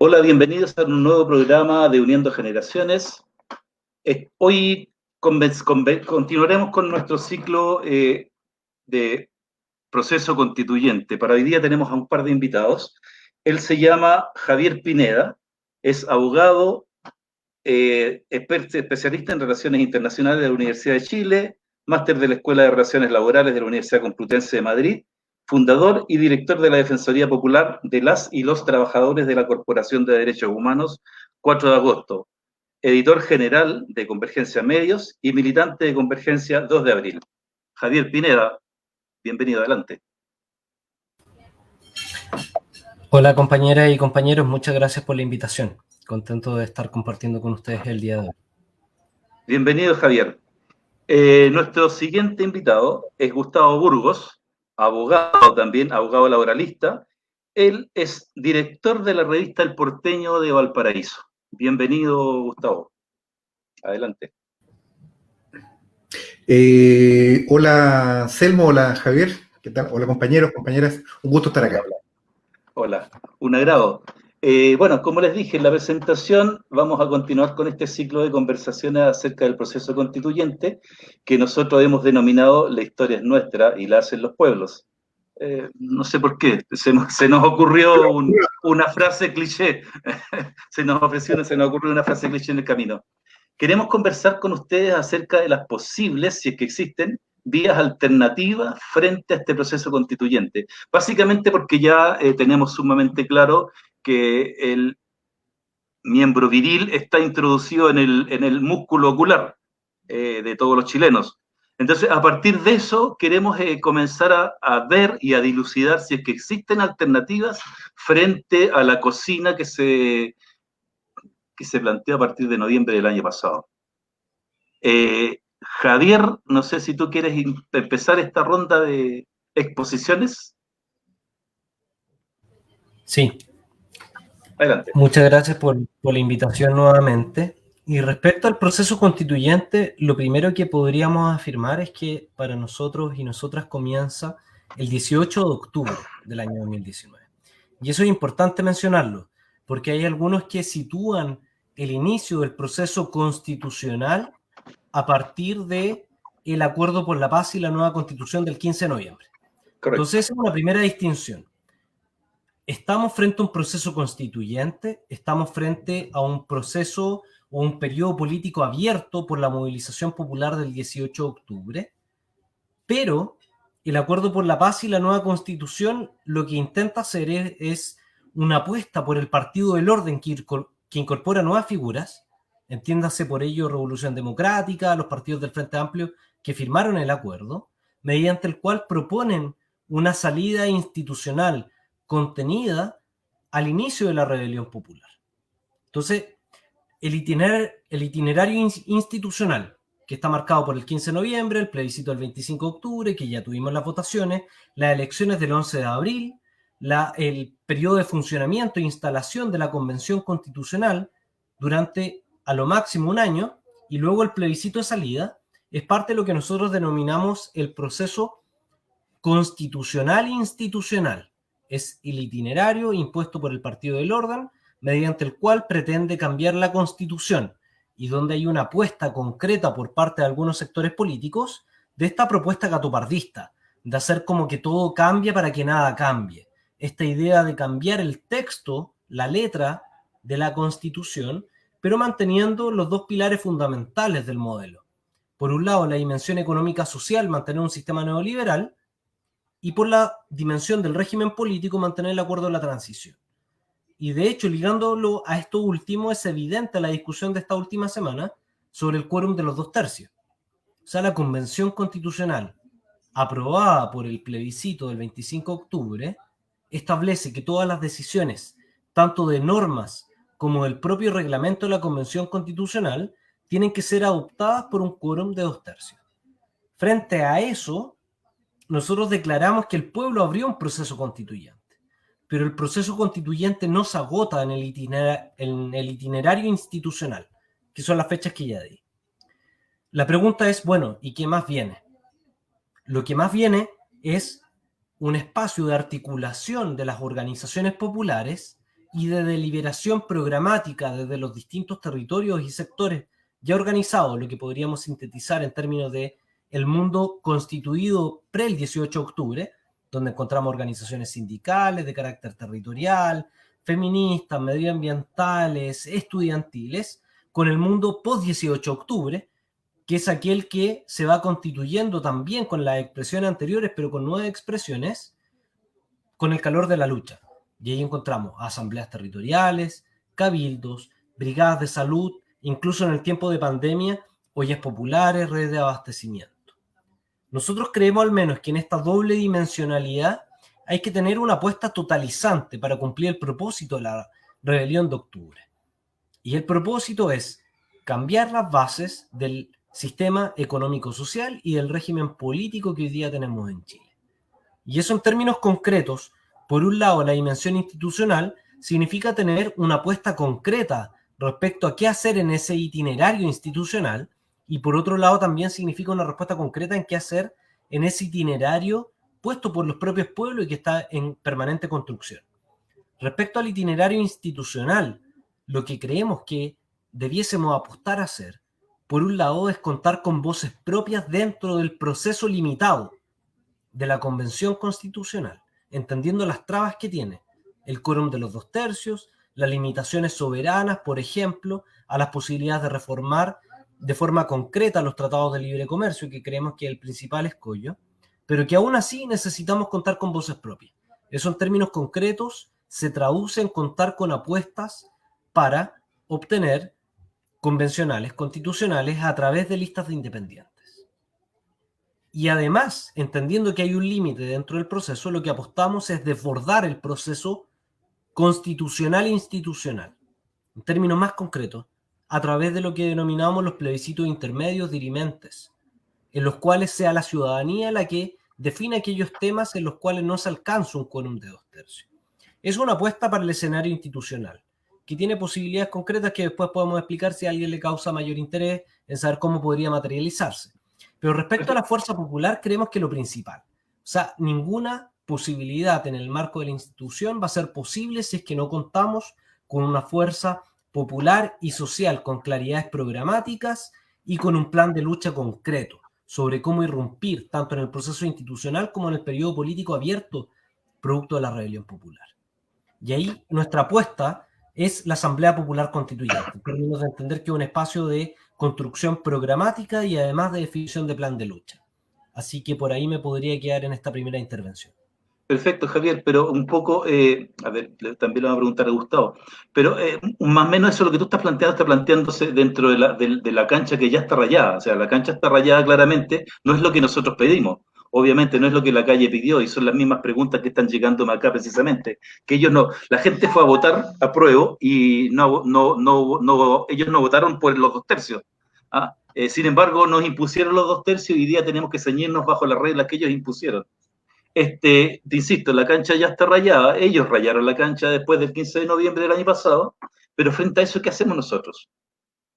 Hola, bienvenidos a un nuevo programa de Uniendo Generaciones. Hoy continuaremos con nuestro ciclo de proceso constituyente. Para hoy día tenemos a un par de invitados. Él se llama Javier Pineda, es abogado, especialista en relaciones internacionales de la Universidad de Chile, máster de la Escuela de Relaciones Laborales de la Universidad Complutense de Madrid, fundador y director de la Defensoría Popular de las y los trabajadores de la Corporación de Derechos Humanos 4 de agosto, editor general de Convergencia Medios y militante de Convergencia 2 de abril. Javier Pineda, bienvenido, adelante. Hola compañeras y compañeros, muchas gracias por la invitación. Contento de estar compartiendo con ustedes el día de hoy. Bienvenido, Javier. Nuestro siguiente invitado es Gustavo Burgos, abogado también, abogado laboralista. Él es director de la revista El Porteño de Valparaíso. Bienvenido, Gustavo. Adelante. Hola Selmo, hola Javier, ¿qué tal? Hola compañeros, compañeras, un gusto estar acá. Hola, un agrado. Bueno, como les dije en la presentación, vamos a continuar con este ciclo de conversaciones acerca del proceso constituyente que nosotros hemos denominado La historia es nuestra y la hacen los pueblos. No sé por qué, se nos ocurrió una frase cliché, se nos ocurrió una frase cliché en el camino. Queremos conversar con ustedes acerca de las posibles, si es que existen, vías alternativas frente a este proceso constituyente. Básicamente porque ya tenemos sumamente claro que el miembro viril está introducido en el músculo ocular de todos los chilenos. Entonces, a partir de eso, queremos comenzar a ver y a dilucidar si es que existen alternativas frente a la cocina que se planteó a partir de noviembre del año pasado. Javier, no sé si tú quieres empezar esta ronda de exposiciones. Sí, Adelante. muchas gracias por la invitación nuevamente. Y respecto al proceso constituyente, lo primero que podríamos afirmar es que para nosotros y nosotras comienza el 18 de octubre del año 2019. Y eso es importante mencionarlo, porque hay algunos que sitúan el inicio del proceso constitucional a partir de el acuerdo por la paz y la nueva constitución del 15 de noviembre. Correcto. Entonces, esa es una primera distinción. Estamos frente a un proceso constituyente, estamos frente a un proceso o un periodo político abierto por la movilización popular del 18 de octubre, pero el acuerdo por la paz y la nueva constitución lo que intenta hacer es una apuesta por el Partido del Orden que incorpora nuevas figuras, entiéndase por ello Revolución Democrática, los partidos del Frente Amplio que firmaron el acuerdo, mediante el cual proponen una salida institucional contenida al inicio de la rebelión popular. Entonces, el itinerario institucional que está marcado por el 15 de noviembre, el plebiscito del 25 de octubre, que ya tuvimos las votaciones, las elecciones del 11 de abril, el periodo de funcionamiento e instalación de la Convención Constitucional durante a lo máximo un año, y luego el plebiscito de salida, es parte de lo que nosotros denominamos el proceso constitucional e institucional. Es el itinerario impuesto por el Partido del Orden, mediante el cual pretende cambiar la Constitución y donde hay una apuesta concreta por parte de algunos sectores políticos de esta propuesta gatopardista, de hacer como que todo cambia para que nada cambie. Esta idea de cambiar el texto, la letra de la Constitución, pero manteniendo los dos pilares fundamentales del modelo. Por un lado, la dimensión económica social, mantener un sistema neoliberal, y por la dimensión del régimen político, mantener el acuerdo de la transición. Y de hecho, ligándolo a esto último, es evidente la discusión de esta última semana sobre el quórum de los 2/3. O sea, la Convención Constitucional, aprobada por el plebiscito del 25 de octubre, establece que todas las decisiones, tanto de normas como del propio reglamento de la Convención Constitucional, tienen que ser adoptadas por un quórum de 2/3. Frente a eso, nosotros declaramos que el pueblo abrió un proceso constituyente, pero el proceso constituyente no se agota en el itinerario institucional, que son las fechas que ya di. La pregunta es, bueno, ¿y qué más viene? Lo que más viene es un espacio de articulación de las organizaciones populares y de deliberación programática desde los distintos territorios y sectores ya organizados, lo que podríamos sintetizar en términos de el mundo constituido pre el 18 de octubre, donde encontramos organizaciones sindicales de carácter territorial, feministas, medioambientales, estudiantiles, con el mundo post 18 de octubre, que es aquel que se va constituyendo también con las expresiones anteriores, pero con nuevas expresiones, con el calor de la lucha. Y ahí encontramos asambleas territoriales, cabildos, brigadas de salud, incluso en el tiempo de pandemia, ollas populares, redes de abastecimiento. Nosotros creemos al menos que en esta doble dimensionalidad hay que tener una apuesta totalizante para cumplir el propósito de la rebelión de octubre. Y el propósito es cambiar las bases del sistema económico-social y del régimen político que hoy día tenemos en Chile. Y eso en términos concretos, por un lado, la dimensión institucional significa tener una apuesta concreta respecto a qué hacer en ese itinerario institucional, y por otro lado también significa una respuesta concreta en qué hacer en ese itinerario puesto por los propios pueblos y que está en permanente construcción. Respecto al itinerario institucional, lo que creemos que debiésemos apostar a hacer, por un lado, es contar con voces propias dentro del proceso limitado de la Convención Constitucional, entendiendo las trabas que tiene el quórum de los 2/3, las limitaciones soberanas, por ejemplo, a las posibilidades de reformar de forma concreta los tratados de libre comercio, que creemos que es el principal escollo, pero que aún así necesitamos contar con voces propias. Eso en términos concretos se traduce en contar con apuestas para obtener convencionales constitucionales a través de listas de independientes. Y además, entendiendo que hay un límite dentro del proceso, lo que apostamos es desbordar el proceso constitucional e institucional, en términos más concretos, a través de lo que denominamos los plebiscitos intermedios dirimentes, en los cuales sea la ciudadanía la que define aquellos temas en los cuales no se alcanza un quórum de 2/3. Es una apuesta para el escenario institucional, que tiene posibilidades concretas que después podemos explicar si a alguien le causa mayor interés en saber cómo podría materializarse. Pero respecto a la fuerza popular, creemos que lo principal, o sea, ninguna posibilidad en el marco de la institución va a ser posible si es que no contamos con una fuerza popular y social con claridades programáticas y con un plan de lucha concreto sobre cómo irrumpir tanto en el proceso institucional como en el periodo político abierto producto de la rebelión popular. Y ahí nuestra apuesta es la Asamblea Popular Constituyente, en términos de entender que es un espacio de construcción programática y además de definición de plan de lucha. Así que por ahí me podría quedar en esta primera intervención. Perfecto, Javier, pero un poco, a ver, también lo voy a preguntar a Gustavo, pero más o menos eso lo que tú estás planteando está planteándose dentro de la cancha que ya está rayada, o sea, la cancha está rayada claramente, no es lo que nosotros pedimos, obviamente no es lo que la calle pidió y son las mismas preguntas que están llegando acá precisamente, que ellos no, la gente fue a votar a prueba y ellos no votaron por los 2/3. ¿Ah? Sin embargo, nos impusieron los 2/3 y hoy día tenemos que ceñirnos bajo las reglas que ellos impusieron. Te insisto, la cancha ya está rayada, ellos rayaron la cancha después del 15 de noviembre del año pasado, pero frente a eso, ¿qué hacemos nosotros?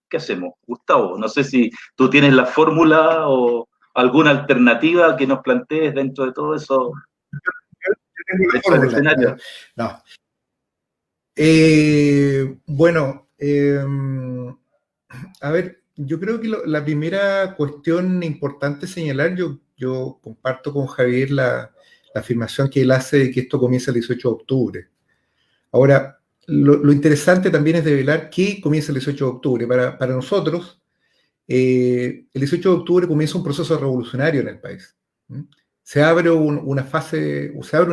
¿Qué hacemos? Gustavo, no sé si tú tienes la fórmula o alguna alternativa que nos plantees dentro de todo eso. Yo tengo la fórmula. No. Bueno, a ver, yo creo que la primera cuestión importante señalar, yo comparto con Javier la afirmación que él hace de que esto comienza el 18 de octubre. Ahora, lo interesante también es develar qué comienza el 18 de octubre. Para nosotros, el 18 de octubre comienza un proceso revolucionario en el país. Se abre una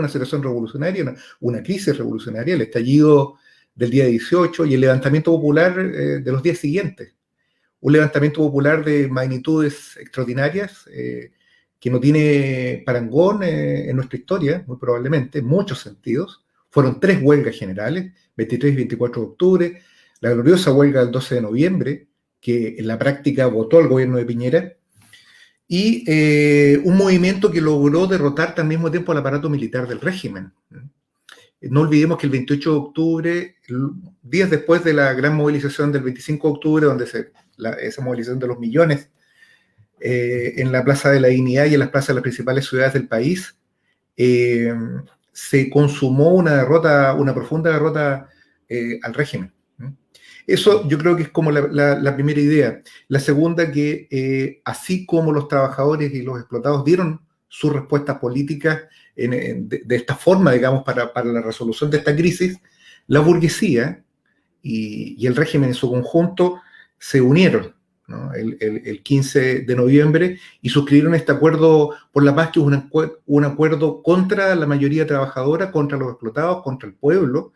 situación revolucionaria, una crisis revolucionaria, el estallido del día 18 y el levantamiento popular de los días siguientes. Un levantamiento popular de magnitudes extraordinarias, que no tiene parangón en nuestra historia, muy probablemente, en muchos sentidos. Fueron 3 huelgas generales, 23 y 24 de octubre, la gloriosa huelga del 12 de noviembre, que en la práctica votó al gobierno de Piñera, y un movimiento que logró derrotar al mismo tiempo al aparato militar del régimen. No olvidemos que el 28 de octubre, días después de la gran movilización del 25 de octubre, donde esa movilización de los millones en la Plaza de la Dignidad y en las plazas de las principales ciudades del país, se consumó una profunda derrota al régimen. Eso yo creo que es como la primera idea. La segunda, que así como los trabajadores y los explotados dieron sus respuestas políticas de esta forma, digamos, para la resolución de esta crisis, la burguesía y el régimen en su conjunto se unieron, ¿no? El 15 de noviembre y suscribieron este acuerdo por la paz, que es un acuerdo contra la mayoría trabajadora, contra los explotados, contra el pueblo,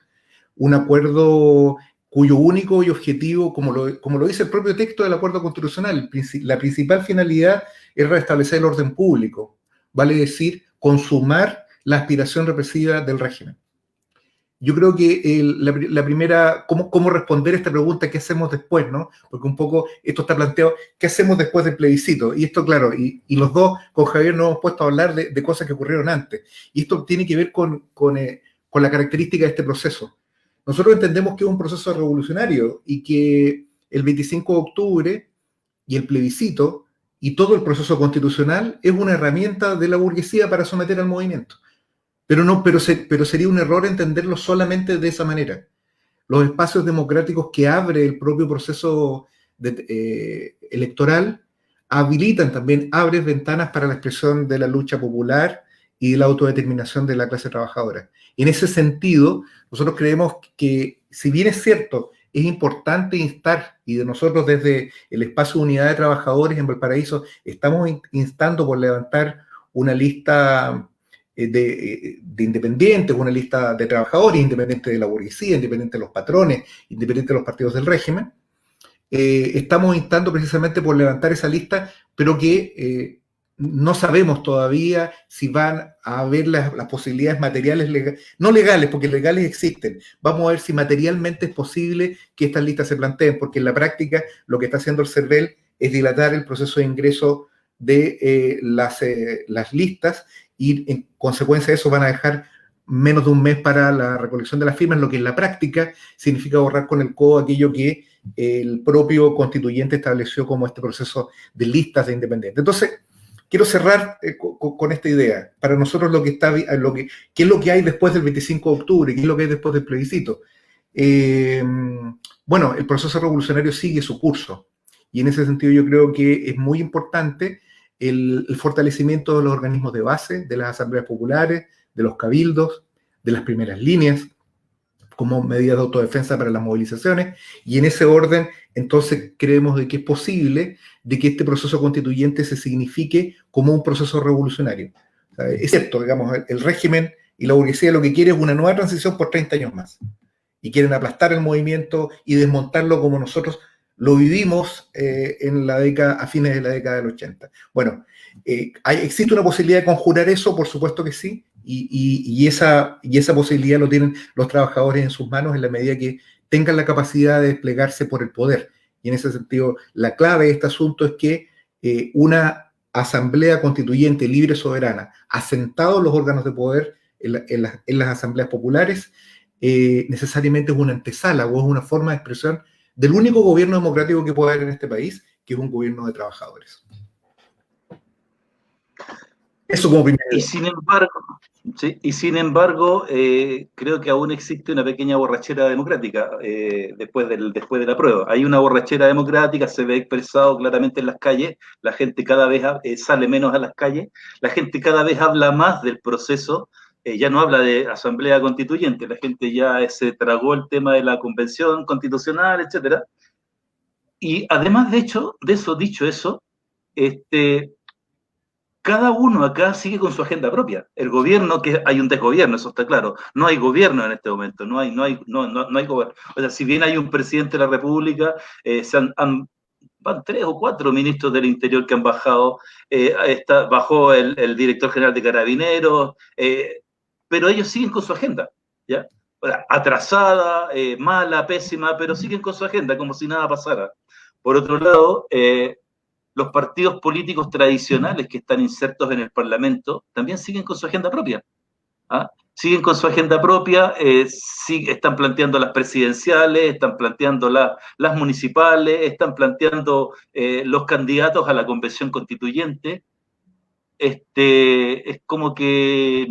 un acuerdo cuyo único y objetivo, como lo dice el propio texto del acuerdo constitucional, la principal finalidad es restablecer el orden público, vale decir, consumar la aspiración represiva del régimen. Yo creo que la primera, ¿cómo responder a esta pregunta? ¿Qué hacemos después? ¿No? Porque un poco esto está planteado, ¿qué hacemos después del plebiscito? Y esto, claro, y los dos con Javier nos hemos puesto a hablar de cosas que ocurrieron antes. Y esto tiene que ver con la característica de este proceso. Nosotros entendemos que es un proceso revolucionario y que el 25 de octubre y el plebiscito y todo el proceso constitucional es una herramienta de la burguesía para someter al movimiento. Pero sería un error entenderlo solamente de esa manera. Los espacios democráticos que abre el propio proceso electoral habilitan también, abren ventanas para la expresión de la lucha popular y de la autodeterminación de la clase trabajadora. En ese sentido, nosotros creemos que, si bien es cierto, es importante instar, y de nosotros desde el espacio de Unidad de Trabajadores en Valparaíso estamos instando por levantar una lista de independientes, una lista de trabajadores, independiente de la burguesía, independiente de los patrones, independiente de los partidos del régimen. Estamos instando precisamente por levantar esa lista, pero que no sabemos todavía si van a haber las posibilidades materiales, no legales, porque legales existen. Vamos a ver si materialmente es posible que estas listas se planteen, porque en la práctica lo que está haciendo el CERVEL es dilatar el proceso de ingreso de las listas, y en consecuencia de eso van a dejar menos de un mes para la recolección de las firmas, lo que en la práctica significa borrar con el codo aquello que el propio constituyente estableció como este proceso de listas de independientes. Entonces, quiero cerrar con esta idea. Para nosotros ¿qué es lo que hay después del 25 de octubre? ¿Qué es lo que hay después del plebiscito? Bueno, el proceso revolucionario sigue su curso, y en ese sentido yo creo que es muy importante el fortalecimiento de los organismos de base, de las asambleas populares, de los cabildos, de las primeras líneas, como medidas de autodefensa para las movilizaciones, y en ese orden, entonces, creemos de que es posible de que este proceso constituyente se signifique como un proceso revolucionario. O sea, es cierto, digamos, el régimen y la burguesía lo que quiere es una nueva transición por 30 años más, y quieren aplastar el movimiento y desmontarlo como nosotros lo vivimos a fines de la década del 80. Bueno, ¿existe una posibilidad de conjurar eso? Por supuesto que sí, y esa posibilidad lo tienen los trabajadores en sus manos en la medida que tengan la capacidad de desplegarse por el poder. Y en ese sentido, la clave de este asunto es que una asamblea constituyente libre, soberana, asentados los órganos de poder en las asambleas populares, necesariamente es una antesala o es una forma de expresión del único gobierno democrático que puede haber en este país, que es un gobierno de trabajadores. Eso como primera idea. Y sin embargo, creo que aún existe una pequeña borrachera democrática después de la prueba. Hay una borrachera democrática, se ve expresado claramente en las calles, la gente cada vez sale menos a las calles, la gente cada vez habla más del proceso, ya no habla de asamblea constituyente, la gente ya se tragó el tema de la convención constitucional, etcétera. Y además, dicho eso, cada uno acá sigue con su agenda propia. El gobierno, que hay un desgobierno, eso está claro. No hay gobierno en este momento, no hay gobierno. O sea, si bien hay un presidente de la República, van 3 o 4 ministros del Interior que han bajado, bajó el director general de Carabineros, pero ellos siguen con su agenda, ¿ya? O sea, atrasada, mala, pésima, pero siguen con su agenda, como si nada pasara. Por otro lado, los partidos políticos tradicionales que están insertos en el Parlamento también siguen con su agenda propia. ¿Ah? Siguen con su agenda propia, están planteando las presidenciales, están planteando las municipales, están planteando los candidatos a la convención constituyente. Es como que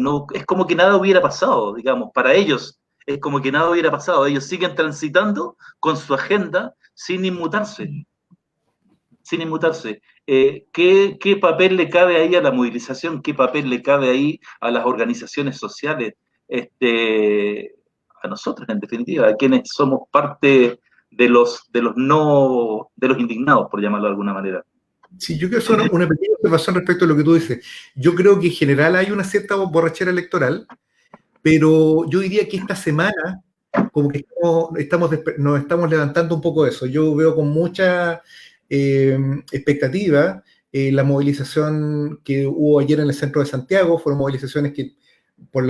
nada hubiera pasado, digamos, para ellos Es como que nada hubiera pasado. Ellos siguen transitando con su agenda sin inmutarse. Sin inmutarse. ¿Qué papel le cabe ahí a la movilización? ¿Qué papel le cabe ahí a las organizaciones sociales? A nosotros, en definitiva, a quienes somos parte de los indignados, por llamarlo de alguna manera. Sí, yo quiero hacer una pequeña observación respecto a lo que tú dices. Yo creo que en general hay una cierta borrachera electoral, pero yo diría que esta semana como que nos estamos levantando un poco de eso. Yo veo con mucha expectativa la movilización que hubo ayer en el centro de Santiago. Fueron movilizaciones que, por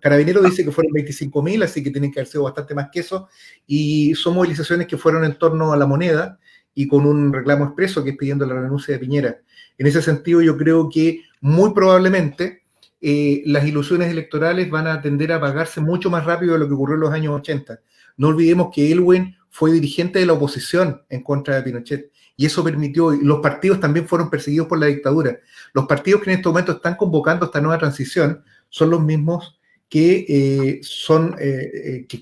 Carabineros dice que fueron 25.000, así que tienen que haber sido bastante más que eso, y son movilizaciones que fueron en torno a la moneda y con un reclamo expreso que es pidiendo la renuncia de Piñera. En ese sentido, yo creo que muy probablemente las ilusiones electorales van a tender a apagarse mucho más rápido de lo que ocurrió en los años 80. No olvidemos que Elwin fue dirigente de la oposición en contra de Pinochet, y eso permitió, y los partidos también fueron perseguidos por la dictadura. Los partidos que en este momento están convocando esta nueva transición son los mismos que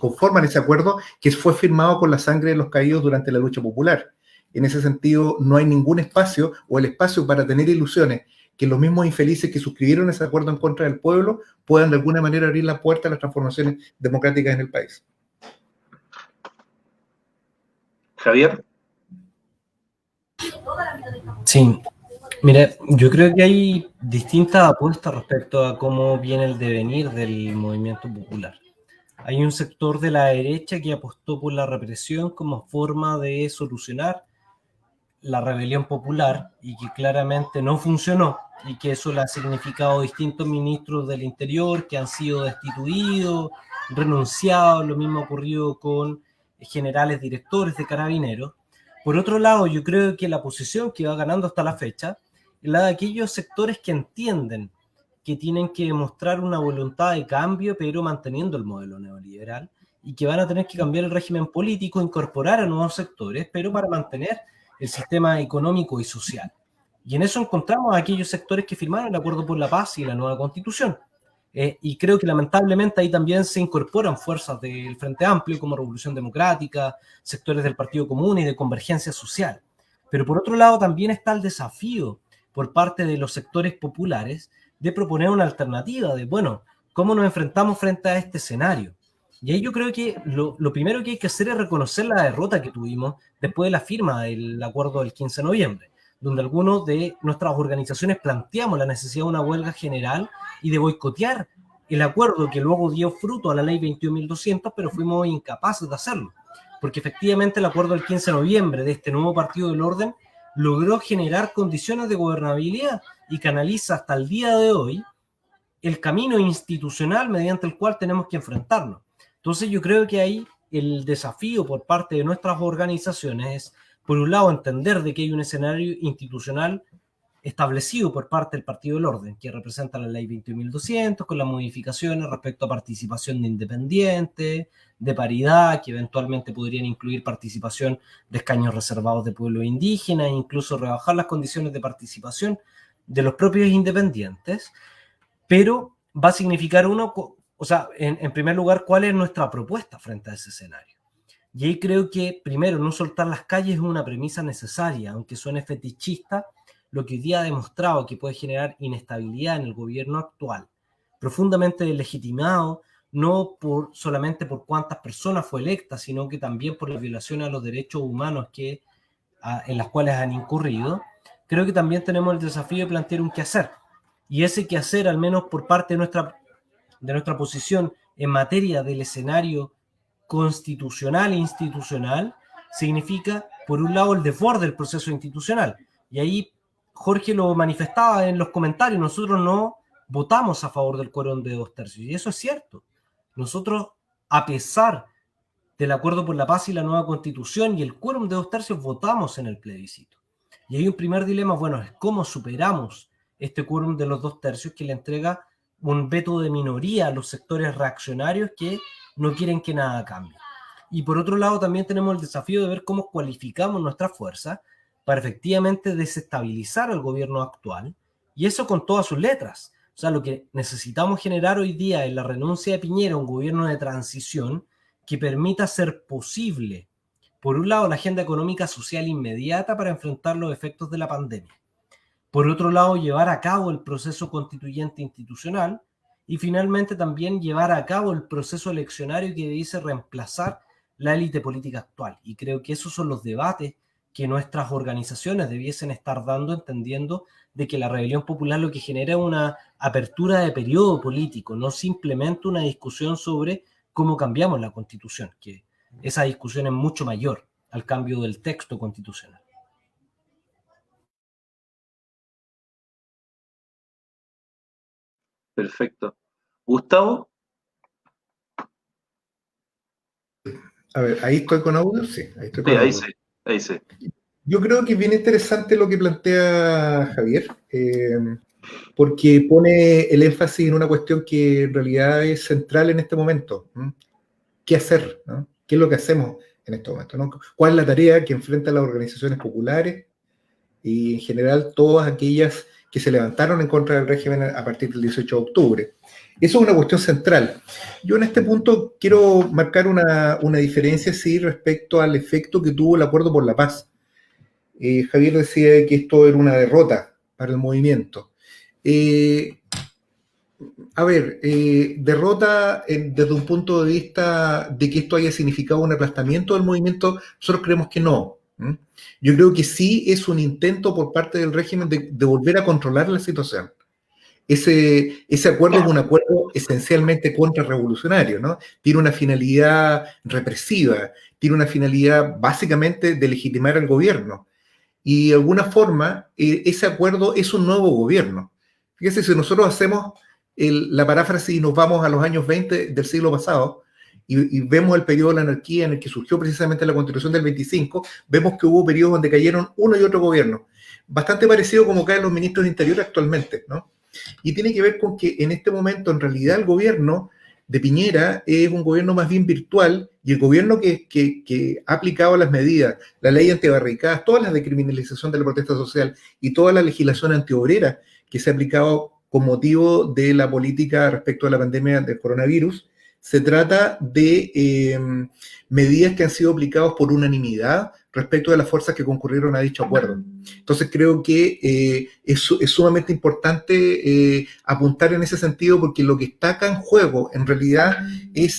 conforman ese acuerdo que fue firmado con la sangre de los caídos durante la lucha popular. En ese sentido, no hay ningún espacio, o el espacio para tener ilusiones que los mismos infelices que suscribieron ese acuerdo en contra del pueblo puedan de alguna manera abrir la puerta a las transformaciones democráticas en el país. Javier. Sí, mira, yo creo que hay distintas apuestas respecto a cómo viene el devenir del movimiento popular. Hay un sector de la derecha que apostó por la represión como forma de solucionar la rebelión popular y que claramente no funcionó, y que eso le ha significado distintos ministros del interior que han sido destituidos, renunciados. Lo mismo ocurrió con generales directores de Carabineros. Por otro lado, yo creo que la posición que va ganando hasta la fecha es la de aquellos sectores que entienden que tienen que demostrar una voluntad de cambio, pero manteniendo el modelo neoliberal, y que van a tener que cambiar el régimen político, incorporar a nuevos sectores, pero para mantener el sistema económico y social. Y en eso encontramos a aquellos sectores que firmaron el Acuerdo por la Paz y la nueva Constitución. Y creo que lamentablemente ahí también se incorporan fuerzas del Frente Amplio como Revolución Democrática, sectores del Partido Común y de Convergencia Social. Pero por otro lado también está el desafío por parte de los sectores populares de proponer una alternativa de, bueno, ¿cómo nos enfrentamos frente a este escenario? Y ahí yo creo que lo primero que hay que hacer es reconocer la derrota que tuvimos después de la firma del acuerdo del 15 de noviembre, donde algunos de nuestras organizaciones planteamos la necesidad de una huelga general y de boicotear el acuerdo que luego dio fruto a la ley 21.200, pero fuimos incapaces de hacerlo, porque efectivamente el acuerdo del 15 de noviembre de este nuevo Partido del Orden logró generar condiciones de gobernabilidad y canaliza hasta el día de hoy el camino institucional mediante el cual tenemos que enfrentarnos. Entonces yo creo que ahí el desafío por parte de nuestras organizaciones es, por un lado, entender de que hay un escenario institucional establecido por parte del Partido del Orden, que representa la ley 21.200, con las modificaciones respecto a participación de independientes, de paridad, que eventualmente podrían incluir participación de escaños reservados de pueblos indígenas, e incluso rebajar las condiciones de participación de los propios independientes, pero va a significar en primer lugar, ¿cuál es nuestra propuesta frente a ese escenario? Y ahí creo que, primero, no soltar las calles es una premisa necesaria, aunque suene fetichista, lo que hoy día ha demostrado que puede generar inestabilidad en el gobierno actual, profundamente deslegitimado, no solamente por cuántas personas fue electa, sino que también por la violación a los derechos humanos en las cuales han incurrido. Creo que también tenemos el desafío de plantear un quehacer, y ese quehacer, al menos por parte de nuestra posición en materia del escenario constitucional e institucional, significa, por un lado, el desborde del proceso institucional. Y ahí Jorge lo manifestaba en los comentarios, nosotros no votamos a favor del quórum de 2/3, y eso es cierto. Nosotros, a pesar del Acuerdo por la Paz y la nueva Constitución y el quórum de 2/3, votamos en el plebiscito. Y hay un primer dilema, bueno, es cómo superamos este quórum de los 2/3 que le entrega un veto de minoría a los sectores reaccionarios que no quieren que nada cambie. Y por otro lado también tenemos el desafío de ver cómo cualificamos nuestra fuerza para efectivamente desestabilizar al gobierno actual, y eso con todas sus letras. O sea, lo que necesitamos generar hoy día es la renuncia de Piñera a un gobierno de transición que permita hacer posible, por un lado, la agenda económica social inmediata para enfrentar los efectos de la pandemia. Por otro lado, llevar a cabo el proceso constituyente institucional y finalmente también llevar a cabo el proceso eleccionario que dice reemplazar la élite política actual. Y creo que esos son los debates que nuestras organizaciones debiesen estar dando, entendiendo de que la rebelión popular lo que genera es una apertura de periodo político, no simplemente una discusión sobre cómo cambiamos la Constitución, que esa discusión es mucho mayor al cambio del texto constitucional. Perfecto. Gustavo. A ver, ahí estoy con audio, sí, ahí estoy con Sí, ahí audio. sí, ahí sí. Yo creo que es bien interesante lo que plantea Javier, porque pone el énfasis en una cuestión que en realidad es central en este momento. ¿Qué hacer? ¿No? ¿Qué es lo que hacemos en este momento? ¿No? ¿Cuál es la tarea que enfrentan las organizaciones populares y en general todas aquellas que se levantaron en contra del régimen a partir del 18 de octubre? Eso es una cuestión central. Yo en este punto quiero marcar una diferencia, sí, respecto al efecto que tuvo el Acuerdo por la Paz. Javier decía que esto era una derrota para el movimiento. Derrota desde un punto de vista de que esto haya significado un aplastamiento del movimiento, nosotros creemos que no. Yo creo que sí es un intento por parte del régimen de volver a controlar la situación. Ese acuerdo es un acuerdo esencialmente contrarrevolucionario, ¿no? Tiene una finalidad represiva, tiene una finalidad básicamente de legitimar al gobierno. Y de alguna forma, ese acuerdo es un nuevo gobierno. Fíjese, si nosotros hacemos la paráfrasis y nos vamos a los años 20 del siglo pasado y vemos el periodo de la anarquía en el que surgió precisamente la Constitución del 25, vemos que hubo periodos donde cayeron uno y otro gobierno. Bastante parecido como caen los ministros de Interior actualmente, ¿no? Y tiene que ver con que en este momento, en realidad, el gobierno de Piñera es un gobierno más bien virtual y el gobierno que ha aplicado las medidas, la ley antibarricadas, todas las de criminalización de la protesta social y toda la legislación antiobrera que se ha aplicado con motivo de la política respecto a la pandemia del coronavirus, se trata de medidas que han sido aplicadas por unanimidad respecto de las fuerzas que concurrieron a dicho acuerdo. Entonces creo que es sumamente importante apuntar en ese sentido, porque lo que está acá en juego en realidad es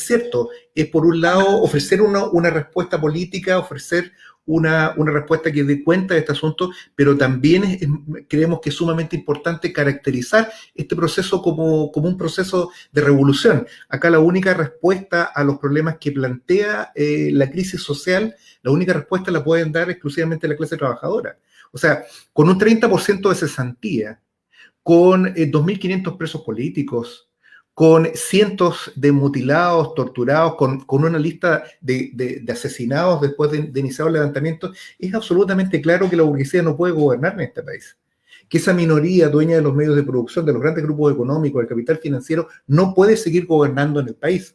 cierto, es por un lado ofrecer una respuesta política, ofrecer una respuesta que dé cuenta de este asunto, pero también creemos que es sumamente importante caracterizar este proceso como un proceso de revolución. Acá la única respuesta a los problemas que plantea la crisis social, la única respuesta la pueden dar exclusivamente la clase trabajadora. O sea, con un 30% de cesantía, con 2.500 presos políticos, con cientos de mutilados, torturados, con una lista de asesinados después de iniciar el levantamiento, es absolutamente claro que la burguesía no puede gobernar en este país. Que esa minoría dueña de los medios de producción, de los grandes grupos económicos, del capital financiero, no puede seguir gobernando en el país.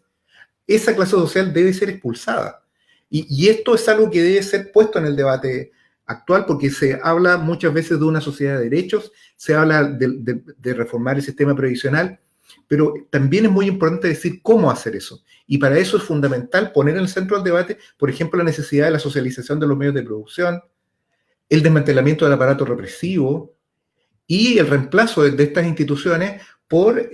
Esa clase social debe ser expulsada. Y esto es algo que debe ser puesto en el debate actual, porque se habla muchas veces de una sociedad de derechos, se habla de reformar el sistema previsional, pero también es muy importante decir cómo hacer eso. Y para eso es fundamental poner en el centro del debate, por ejemplo, la necesidad de la socialización de los medios de producción, el desmantelamiento del aparato represivo y el reemplazo de estas instituciones por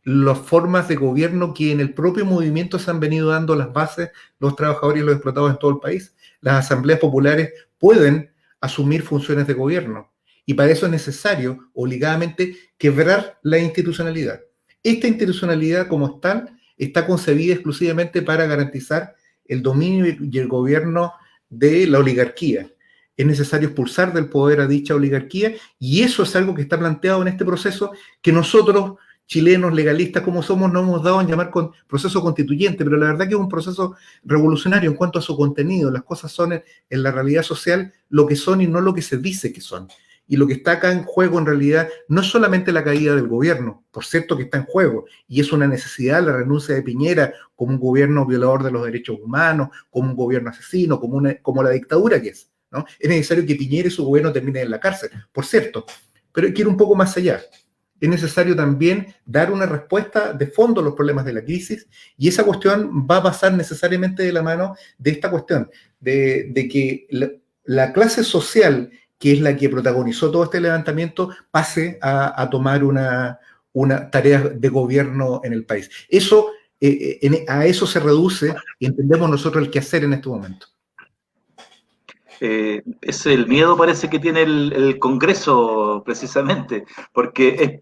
las formas de gobierno que en el propio movimiento se han venido dando las bases, los trabajadores y los explotados en todo el país. Las asambleas populares pueden asumir funciones de gobierno y para eso es necesario, obligadamente, quebrar la institucionalidad. Esta institucionalidad como tal está concebida exclusivamente para garantizar el dominio y el gobierno de la oligarquía. Es necesario expulsar del poder a dicha oligarquía y eso es algo que está planteado en este proceso que nosotros, chilenos legalistas como somos, no hemos dado en llamar proceso constituyente, pero la verdad que es un proceso revolucionario en cuanto a su contenido. Las cosas son en la realidad social lo que son y no lo que se dice que son. Y lo que está acá en juego en realidad no es solamente la caída del gobierno, por cierto que está en juego, y es una necesidad la renuncia de Piñera como un gobierno violador de los derechos humanos, como un gobierno asesino, como la dictadura que es, ¿no? Es necesario que Piñera y su gobierno terminen en la cárcel, por cierto, pero quiero un poco más allá. es necesario también dar una respuesta de fondo a los problemas de la crisis, y esa cuestión va a pasar necesariamente de la mano de esta cuestión, de que la clase social, que es la que protagonizó todo este levantamiento, pase a tomar una tarea de gobierno en el país. Eso, a eso se reduce, y entendemos nosotros el quehacer en este momento. Es el miedo parece que tiene el Congreso precisamente, porque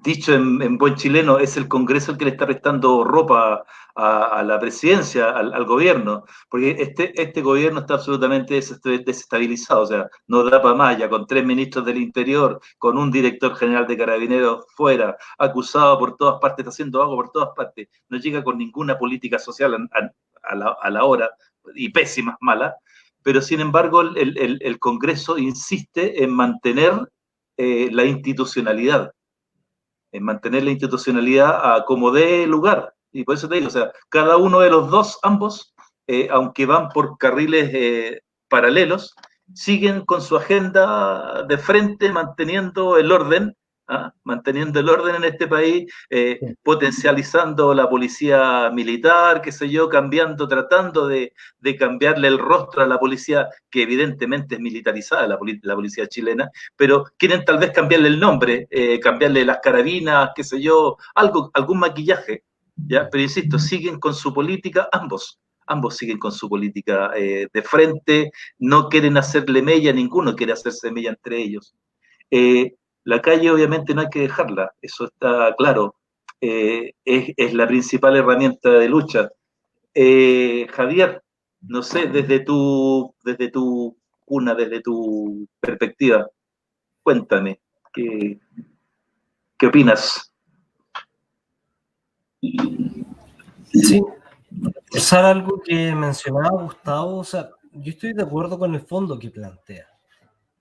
dicho en buen chileno, es el Congreso el que le está prestando ropa a la presidencia, al gobierno, porque este gobierno está absolutamente desestabilizado, o sea, no da para más, ya con 3 ministros del Interior, con un director general de Carabineros fuera, acusado por todas partes, está haciendo algo por todas partes, no llega con ninguna política social a la hora, y pésimas, malas, pero sin embargo el Congreso insiste en mantener la institucionalidad, a como dé lugar. Y por eso te digo, o sea, cada uno de los dos, ambos, aunque van por carriles paralelos, siguen con su agenda de frente, manteniendo el orden en este país, potencializando la policía militar, qué sé yo, tratando de cambiarle el rostro a la policía, que evidentemente es militarizada, la policía chilena, pero quieren tal vez cambiarle el nombre, cambiarle las carabinas, qué sé yo, algún maquillaje, ¿ya? Pero insisto, siguen con su política, ambos siguen con su política de frente, no quieren hacerle mella, ninguno quiere hacerse mella entre ellos. La calle obviamente no hay que dejarla, eso está claro, es la principal herramienta de lucha. Javier, no sé, desde tu cuna, desde tu perspectiva, cuéntame, ¿qué opinas? Sí, usar algo que mencionaba Gustavo, o sea, yo estoy de acuerdo con el fondo que plantea,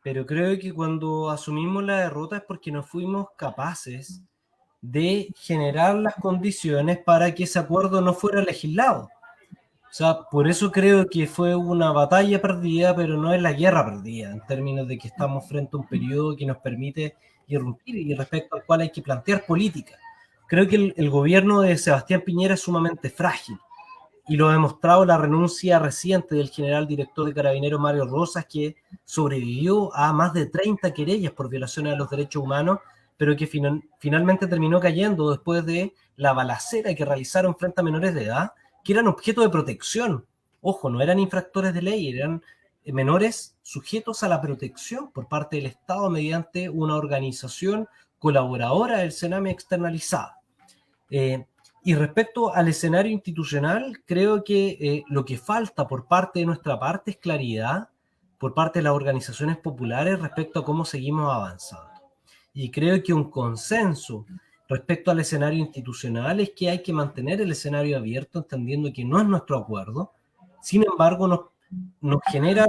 pero creo que cuando asumimos la derrota es porque no fuimos capaces de generar las condiciones para que ese acuerdo no fuera legislado. O sea, por eso creo que fue una batalla perdida, pero no es la guerra perdida, en términos de que estamos frente a un periodo que nos permite irrumpir y respecto al cual hay que plantear política. Creo que el gobierno de Sebastián Piñera es sumamente frágil, y lo ha demostrado la renuncia reciente del general director de Carabineros Mario Rosas, que sobrevivió a más de 30 querellas por violaciones a los derechos humanos, pero que finalmente terminó cayendo después de la balacera que realizaron frente a menores de edad, que eran objeto de protección. Ojo, no eran infractores de ley, eran menores sujetos a la protección por parte del Estado mediante una organización colaboradora del Sename externalizada. Y respecto al escenario institucional, creo que lo que falta por parte de nuestra parte es claridad por parte de las organizaciones populares respecto a cómo seguimos avanzando. Y creo que un consenso respecto al escenario institucional es que hay que mantener el escenario abierto, entendiendo que no es nuestro acuerdo. Sin embargo, nos genera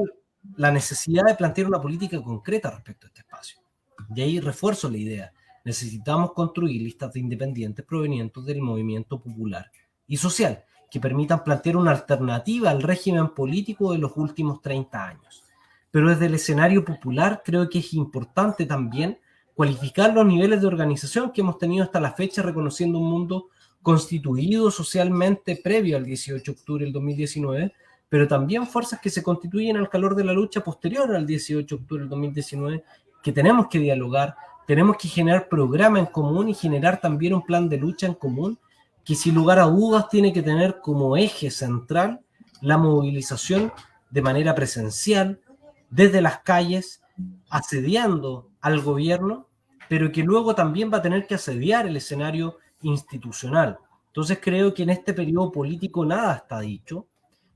la necesidad de plantear una política concreta respecto a este espacio. De ahí refuerzo la idea. Necesitamos construir listas de independientes provenientes del movimiento popular y social que permitan plantear una alternativa al régimen político de los últimos 30 años. Pero desde el escenario popular creo que es importante también cualificar los niveles de organización que hemos tenido hasta la fecha, reconociendo un mundo constituido socialmente previo al 18 de octubre del 2019, pero también fuerzas que se constituyen al calor de la lucha posterior al 18 de octubre del 2019, que tenemos que dialogar, tenemos que generar programa en común y generar también un plan de lucha en común que sin lugar a dudas tiene que tener como eje central la movilización de manera presencial desde las calles, asediando al gobierno, pero que luego también va a tener que asediar el escenario institucional. Entonces creo que en este periodo político nada está dicho,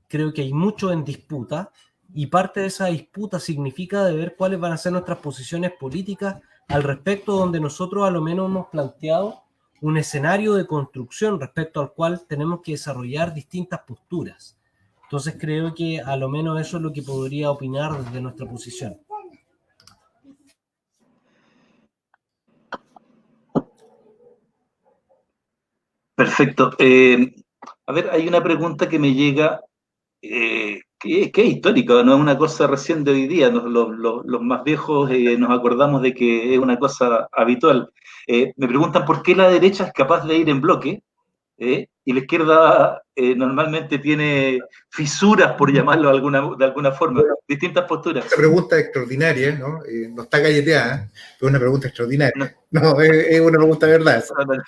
creo que hay mucho en disputa, y parte de esa disputa significa de ver cuáles van a ser nuestras posiciones políticas al respecto, donde nosotros a lo menos hemos planteado un escenario de construcción respecto al cual tenemos que desarrollar distintas posturas. Entonces creo que a lo menos eso es lo que podría opinar desde nuestra posición. Perfecto. A ver, hay una pregunta que me llega, que es histórico, no es una cosa recién de hoy día. Los más viejos nos acordamos de que es una cosa habitual. Me preguntan por qué la derecha es capaz de ir en bloque, y la izquierda normalmente tiene fisuras, por llamarlo de alguna forma, distintas posturas. Esta pregunta es extraordinaria, ¿no? No está galleteada, es una pregunta extraordinaria. No. No, es una pregunta de verdad. No.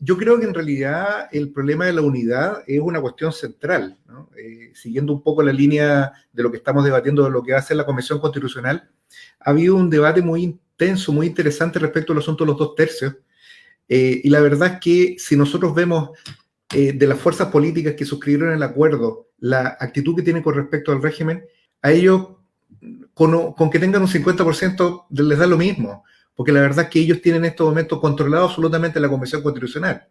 Yo creo que en realidad el problema de la unidad es una cuestión central, ¿no? Siguiendo un poco la línea de lo que estamos debatiendo, de lo que va a hacer la Convención Constitucional, ha habido un debate muy intenso, muy interesante respecto al asunto de los 2/3. Y la verdad es que si nosotros vemos de las fuerzas políticas que suscribieron el acuerdo, la actitud que tienen con respecto al régimen, a ellos, con que tengan un 50%, les da lo mismo, porque la verdad es que ellos tienen en estos momentos controlado absolutamente la Convención Constitucional.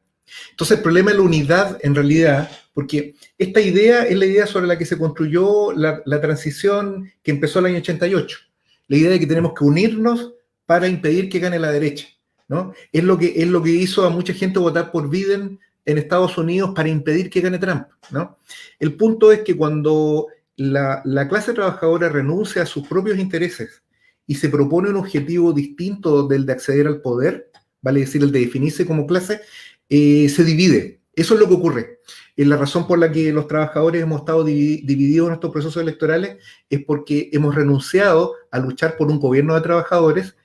Entonces el problema es la unidad en realidad, porque esta idea es la idea sobre la que se construyó la transición que empezó el año 88, la idea de que tenemos que unirnos para impedir que gane la derecha, ¿no? Es lo que hizo a mucha gente votar por Biden en Estados Unidos para impedir que gane Trump, ¿no? El punto es que cuando la clase trabajadora renuncia a sus propios intereses y se propone un objetivo distinto del de acceder al poder, vale decir, el de definirse como clase, se divide. Eso es lo que ocurre. La razón por la que los trabajadores hemos estado divididos en estos procesos electorales es porque hemos renunciado a luchar por un gobierno de trabajadores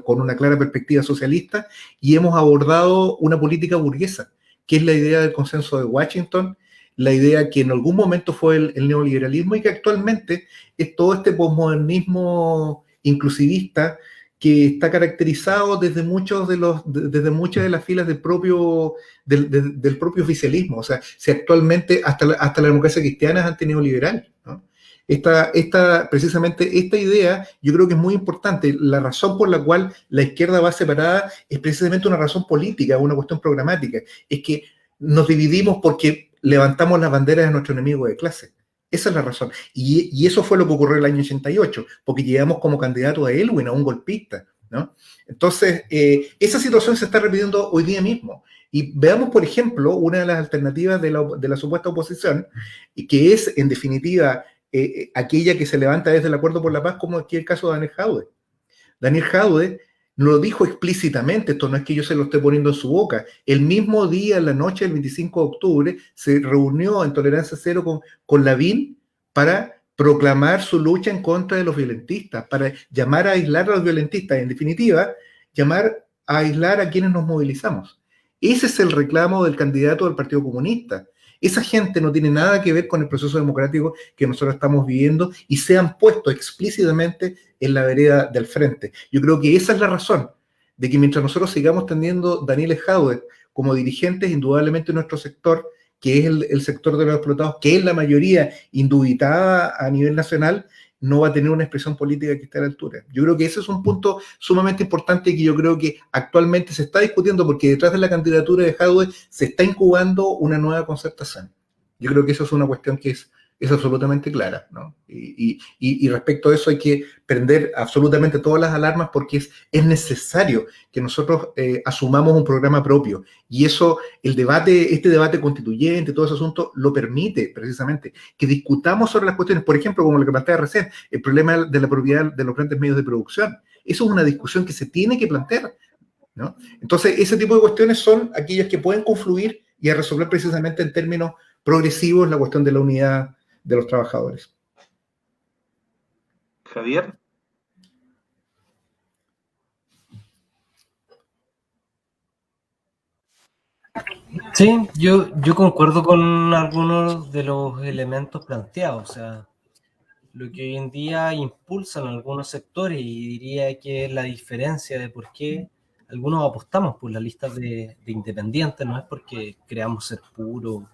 con una clara perspectiva socialista y hemos abordado una política burguesa, que es la idea del consenso de Washington, la idea que en algún momento fue el neoliberalismo y que actualmente es todo este posmodernismo inclusivista que está caracterizado desde muchas de las filas del propio oficialismo. O sea, si actualmente hasta la democracia cristiana es antineoliberal, ¿no? Precisamente esta idea yo creo que es muy importante. La razón por la cual la izquierda va separada es precisamente una razón política, una cuestión programática. Es que nos dividimos porque levantamos las banderas de nuestro enemigo de clase. Esa es la razón. Y eso fue lo que ocurrió el año 88, porque llegamos como candidato a Elwin, a un golpista, ¿no? Entonces, esa situación se está repitiendo hoy día mismo. Y veamos, por ejemplo, una de las alternativas de la supuesta oposición, que es, en definitiva, aquella que se levanta desde el Acuerdo por la Paz, como aquí el caso de Daniel Jadwe. Daniel Jadwe lo dijo explícitamente, esto no es que yo se lo esté poniendo en su boca. El mismo día, en la noche del 25 de octubre, se reunió en Tolerancia Cero con Lavín para proclamar su lucha en contra de los violentistas, para llamar a aislar a los violentistas, en definitiva, llamar a aislar a quienes nos movilizamos. Ese es el reclamo del candidato del Partido Comunista. Esa gente no tiene nada que ver con el proceso democrático que nosotros estamos viviendo y se han puesto explícitamente en la vereda del frente. Yo creo que esa es la razón de que mientras nosotros sigamos teniendo Daniel Jadwe como dirigentes, indudablemente nuestro sector, que es el sector de los explotados, que es la mayoría indubitada a nivel nacional, no va a tener una expresión política que esté a la altura. Yo creo que ese es un punto sumamente importante que yo creo que actualmente se está discutiendo porque detrás de la candidatura de Jadwe se está incubando una nueva concertación. Yo creo que eso es una cuestión que es absolutamente clara, ¿no? Y respecto a eso hay que prender absolutamente todas las alarmas porque es necesario que nosotros asumamos un programa propio. Y eso, este debate constituyente, todo ese asunto, lo permite precisamente. Que discutamos sobre las cuestiones, por ejemplo, como lo que planteaba recién, el problema de la propiedad de los grandes medios de producción. Eso es una discusión que se tiene que plantear, ¿no? Entonces, ese tipo de cuestiones son aquellas que pueden confluir y a resolver precisamente en términos progresivos la cuestión de la unidad de los trabajadores. Javier. Sí, yo concuerdo con algunos de los elementos planteados. O sea, lo que hoy en día impulsan algunos sectores, y diría que la diferencia de por qué algunos apostamos por las listas de independientes no es porque creamos ser puros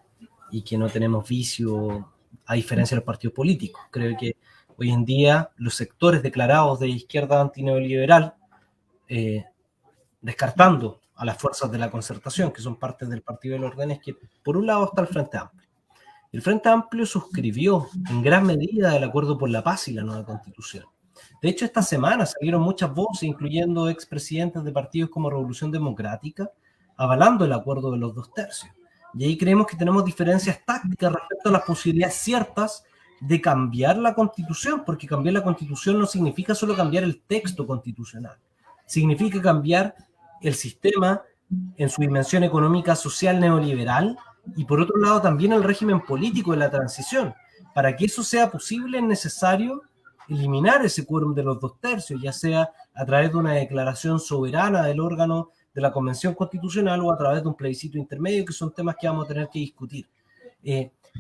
y que no tenemos vicio, a diferencia de los partidos políticos. Creo que hoy en día los sectores declarados de izquierda antineoliberal, descartando a las fuerzas de la concertación, que son parte del Partido del Orden, es que por un lado está el Frente Amplio. El Frente Amplio suscribió en gran medida el Acuerdo por la Paz y la nueva Constitución. De hecho, esta semana salieron muchas voces, incluyendo expresidentes de partidos como Revolución Democrática, avalando el acuerdo de los 2/3. Y ahí creemos que tenemos diferencias tácticas respecto a las posibilidades ciertas de cambiar la Constitución, porque cambiar la Constitución no significa solo cambiar el texto constitucional, significa cambiar el sistema en su dimensión económica, social, neoliberal, y por otro lado también el régimen político de la transición. Para que eso sea posible es necesario eliminar ese quórum de los 2/3, ya sea a través de una declaración soberana del órgano de la Convención Constitucional o a través de un plebiscito intermedio, que son temas que vamos a tener que discutir.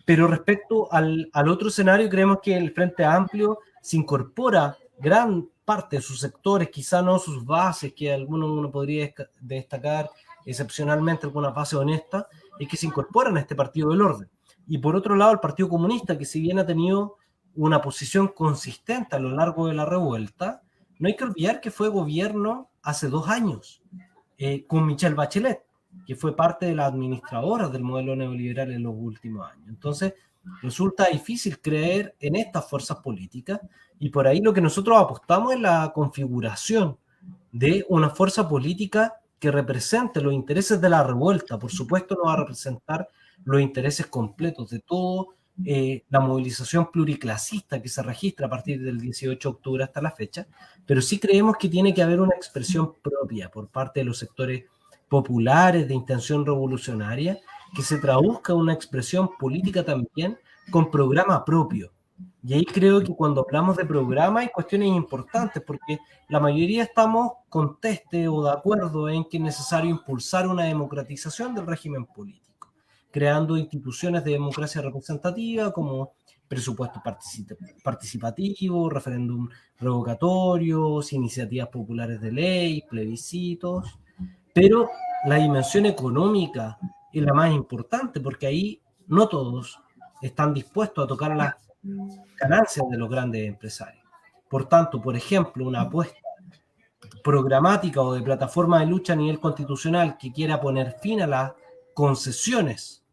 Pero respecto al otro escenario, creemos que el Frente Amplio se incorpora gran parte de sus sectores, quizá no sus bases, que uno podría destacar excepcionalmente algunas bases honestas, y que se incorporan a este partido del orden. Y por otro lado, el Partido Comunista, que si bien ha tenido una posición consistente a lo largo de la revuelta, no hay que olvidar que fue gobierno hace 2 años, con Michelle Bachelet, que fue parte de las administradoras del modelo neoliberal en los últimos años. Entonces, resulta difícil creer en estas fuerzas políticas, y por ahí lo que nosotros apostamos es la configuración de una fuerza política que represente los intereses de la revuelta. Por supuesto, no va a representar los intereses completos de todo la movilización pluriclasista que se registra a partir del 18 de octubre hasta la fecha, pero sí creemos que tiene que haber una expresión propia por parte de los sectores populares de intención revolucionaria, que se traduzca en una expresión política también con programa propio. Y ahí creo que cuando hablamos de programa hay cuestiones importantes, porque la mayoría estamos conteste o de acuerdo en que es necesario impulsar una democratización del régimen político, creando instituciones de democracia representativa como presupuesto participativo, referéndum revocatorios, iniciativas populares de ley, plebiscitos, pero la dimensión económica es la más importante, porque ahí no todos están dispuestos a tocar las ganancias de los grandes empresarios. Por tanto, por ejemplo, una apuesta programática o de plataforma de lucha a nivel constitucional que quiera poner fin a las concesiones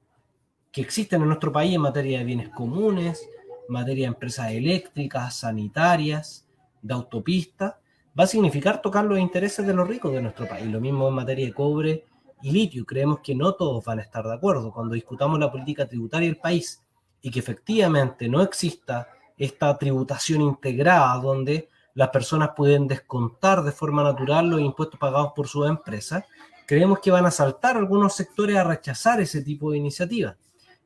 que existen en nuestro país en materia de bienes comunes, en materia de empresas eléctricas, sanitarias, de autopistas, va a significar tocar los intereses de los ricos de nuestro país. Lo mismo en materia de cobre y litio. Creemos que no todos van a estar de acuerdo. Cuando discutamos la política tributaria del país y que efectivamente no exista esta tributación integrada donde las personas pueden descontar de forma natural los impuestos pagados por sus empresas, creemos que van a saltar algunos sectores a rechazar ese tipo de iniciativas.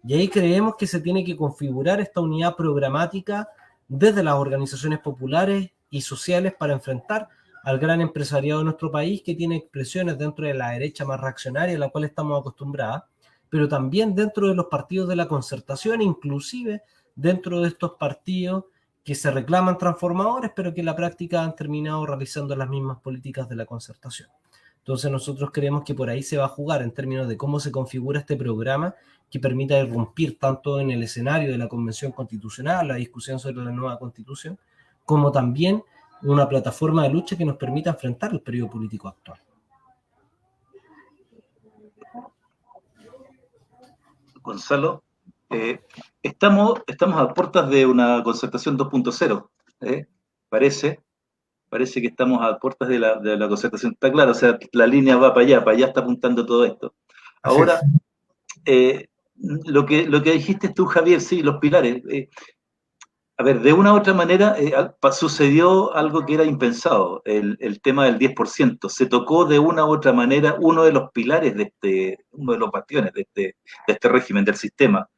Y ahí creemos que se tiene que configurar esta unidad programática desde las organizaciones populares y sociales para enfrentar al gran empresariado de nuestro país, que tiene expresiones dentro de la derecha más reaccionaria a la cual estamos acostumbrados, pero también dentro de los partidos de la concertación, inclusive dentro de estos partidos que se reclaman transformadores, pero que en la práctica han terminado realizando las mismas políticas de la concertación. Entonces nosotros creemos que por ahí se va a jugar en términos de cómo se configura este programa que permita irrumpir tanto en el escenario de la Convención Constitucional, la discusión sobre la nueva Constitución, como también una plataforma de lucha que nos permita enfrentar el periodo político actual. Gonzalo, estamos a puertas de una concertación 2.0, parece que estamos a puertas de la concertación. Está claro, o sea, la línea va para allá está apuntando todo esto. Ahora, lo que dijiste tú, Javier, sí, los pilares. A ver, de una u otra manera sucedió algo que era impensado, el tema del 10%. Se tocó de una u otra manera uno de los pilares uno de los bastiones de este régimen, del sistema.